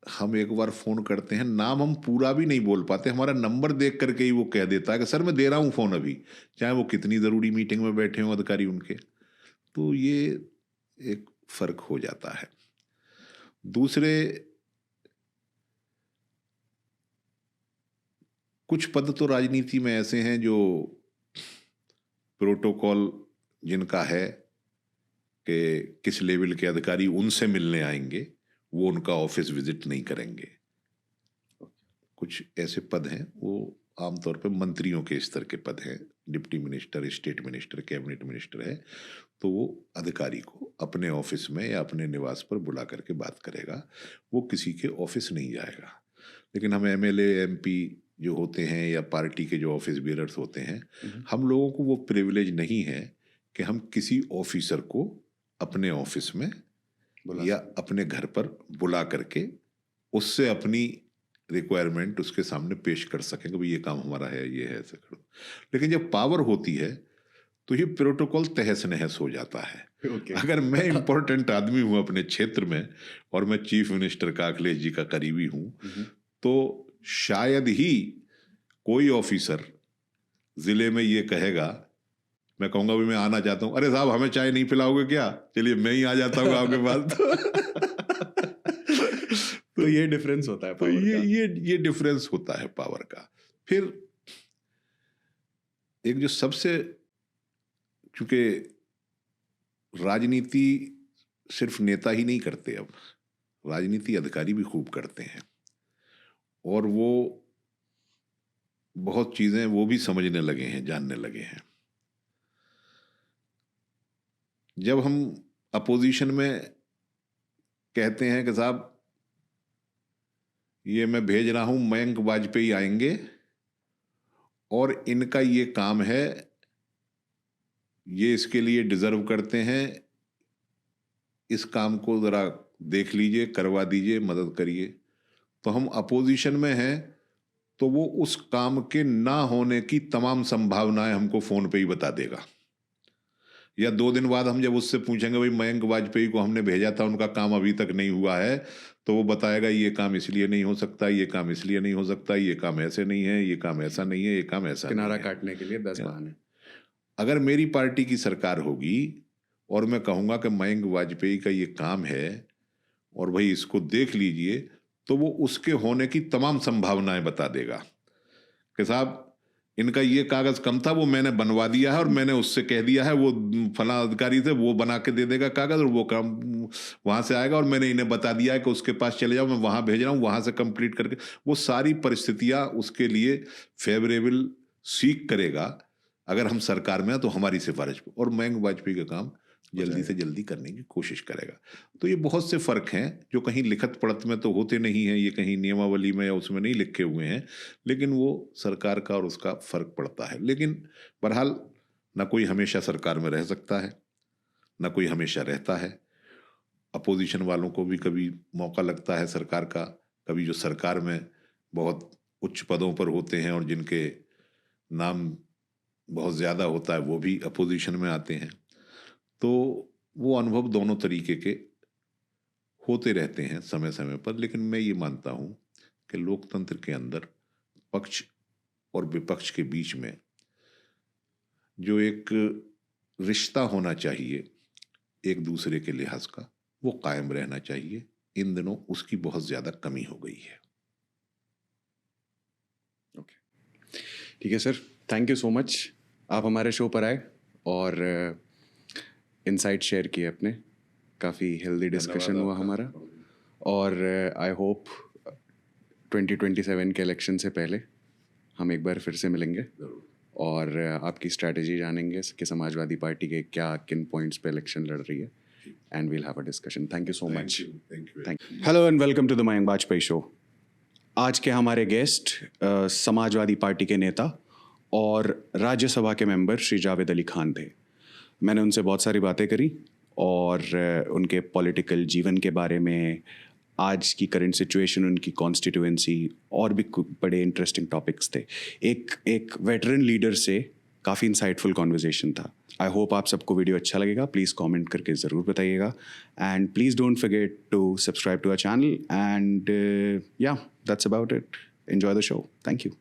हम एक बार फोन करते हैं, नाम हम पूरा भी नहीं बोल पाते, हमारा नंबर देख करके ही वो कह देता है कि सर मैं दे रहा हूँ फोन अभी, चाहे वो कितनी ज़रूरी मीटिंग में बैठे हों अधिकारी उनके। तो ये एक फ़र्क हो जाता है। दूसरे कुछ पद तो राजनीति में ऐसे हैं जो प्रोटोकॉल जिनका है कि किस लेवल के अधिकारी उनसे मिलने आएंगे, वो उनका ऑफिस विजिट नहीं करेंगे। कुछ ऐसे पद हैं वो आमतौर पर मंत्रियों के स्तर के पद हैं, deputy minister, state minister, cabinet minister है, तो वो अधिकारी को अपने ऑफिस में या अपने निवास पर बुला करके बात करेगा, वो किसी के ऑफिस नहीं जाएगा। लेकिन हम एमएलए, एमपी जो होते हैं या पार्टी के जो ऑफिस बेयरर्स होते हैं, हम लोगों को वो प्रिविलेज नहीं है कि हम किसी ऑफिसर को अपने ऑफिस में या अपने घर पर बुला करके उससे अपनी रिक्वायरमेंट उसके सामने पेश कर सकें कि भाई ये काम हमारा है, ये है, ऐसे करो। लेकिन जब पावर होती है तो ये प्रोटोकॉल तहस नहस हो जाता है। अगर मैं इम्पोर्टेंट आदमी हूँ अपने क्षेत्र में और मैं चीफ मिनिस्टर का, अखिलेश जी का करीबी हूँ, तो शायद ही कोई ऑफिसर जिले में ये कहेगा, मैं कहूँगा भी मैं आना चाहता हूँ, अरे साहब हमें चाय नहीं पिलाओगे क्या, चलिए मैं ही आ जाता हूँ आपके पास। तो ये डिफरेंस होता है पावर का। ये डिफरेंस होता है पावर का। फिर एक जो सबसे, क्योंकि राजनीति सिर्फ नेता ही नहीं करते, अब राजनीति अधिकारी भी खूब करते हैं और वो बहुत चीजें वो भी समझने लगे हैं, जानने लगे हैं। जब हम अपोजिशन में कहते हैं कि साहब ये मैं भेज रहा हूं, मयंक वाजपेयी आएंगे और इनका ये काम है, ये इसके लिए डिजर्व करते हैं, इस काम को जरा देख लीजिए, करवा दीजिए, मदद करिए, तो हम अपोजिशन में हैं तो वो उस काम के ना होने की तमाम संभावनाएं हमको फोन पे ही बता देगा। या 2 दिन बाद हम जब उससे पूछेंगे भाई मयंक वाजपेयी को हमने भेजा था, उनका काम अभी तक नहीं हुआ है, तो वो बताएगा ये काम इसलिए नहीं हो सकता, ये काम इसलिए नहीं हो सकता, ये काम ऐसे नहीं है, ये काम ऐसा नहीं है, ये काम ऐसा नहीं है। किनारा काटने के लिए 10 बहाने। अगर मेरी पार्टी की सरकार होगी और मैं कहूँगा कि मयंक वाजपेयी का ये काम है और भाई इसको देख लीजिए, तो वो उसके होने की तमाम संभावनाएं बता देगा कि साहब इनका ये कागज कम था, वो मैंने बनवा दिया है और मैंने उससे कह दिया है, वो फला अधिकारी से वो बना के दे देगा कागज और वो काम वहां से आएगा और मैंने इन्हें बता दिया है कि उसके पास चले जाओ, मैं वहां भेज रहा हूँ, वहां से कंप्लीट करके वो सारी परिस्थितियां उसके लिए फेवरेबल सीख करेगा। अगर हम सरकार में हैं तो हमारी सिफारिश पर, और मयंक वाजपेयी का काम जल्दी से जल्दी करने की कोशिश करेगा। तो ये बहुत से फर्क हैं जो कहीं लिखत पढ़त में तो होते नहीं हैं, ये कहीं नियमावली में या उसमें नहीं लिखे हुए हैं, लेकिन वो सरकार का और उसका फर्क पड़ता है। लेकिन बहरहाल ना कोई हमेशा सरकार में रह सकता है, ना कोई हमेशा रहता है। अपोजिशन वालों को भी कभी मौका लगता है सरकार का, कभी जो सरकार में बहुत उच्च पदों पर होते हैं और जिनके नाम बहुत ज़्यादा होता है वो भी अपोजिशन में आते हैं। तो वो अनुभव दोनों तरीके के होते रहते हैं समय समय पर। लेकिन मैं ये मानता हूँ कि लोकतंत्र के अंदर पक्ष और विपक्ष के बीच में जो एक रिश्ता होना चाहिए एक दूसरे के लिहाज का, वो कायम रहना चाहिए। इन दिनों उसकी बहुत ज़्यादा कमी हो गई है। ओके, ठीक है sir, thank you so much. आप हमारे शो पर आए और इनसाइट शेयर किए अपने, काफ़ी हेल्दी डिस्कशन हुआ हमारा, और आई होप 2027 के इलेक्शन से पहले हम एक बार फिर से मिलेंगे और आपकी स्ट्रैटेजी जानेंगे कि समाजवादी पार्टी के क्या किन पॉइंट्स पे इलेक्शन लड़ रही है, and we'll have a discussion. Thank you so much. Hello and welcome to the Mayank Vajpayee show. आज के हमारे गेस्ट समाजवादी पार्टी के नेता और राज्यसभा के मेंबर श्री जावेद अली खान थे। मैंने उनसे बहुत सारी बातें करी और उनके पॉलिटिकल जीवन के बारे में, आज की करंट सिचुएशन, उनकी कॉन्स्टिट्यूएंसी, और भी बड़े इंटरेस्टिंग टॉपिक्स थे। एक वेटरन लीडर से काफ़ी इंसाइटफुल कॉन्वर्जेसन था। आई होप आप सबको वीडियो अच्छा लगेगा। प्लीज़ कमेंट करके ज़रूर बताइएगा, and please don't forget to subscribe to our channel, and yeah that's about it. Enjoy the show. Thank you.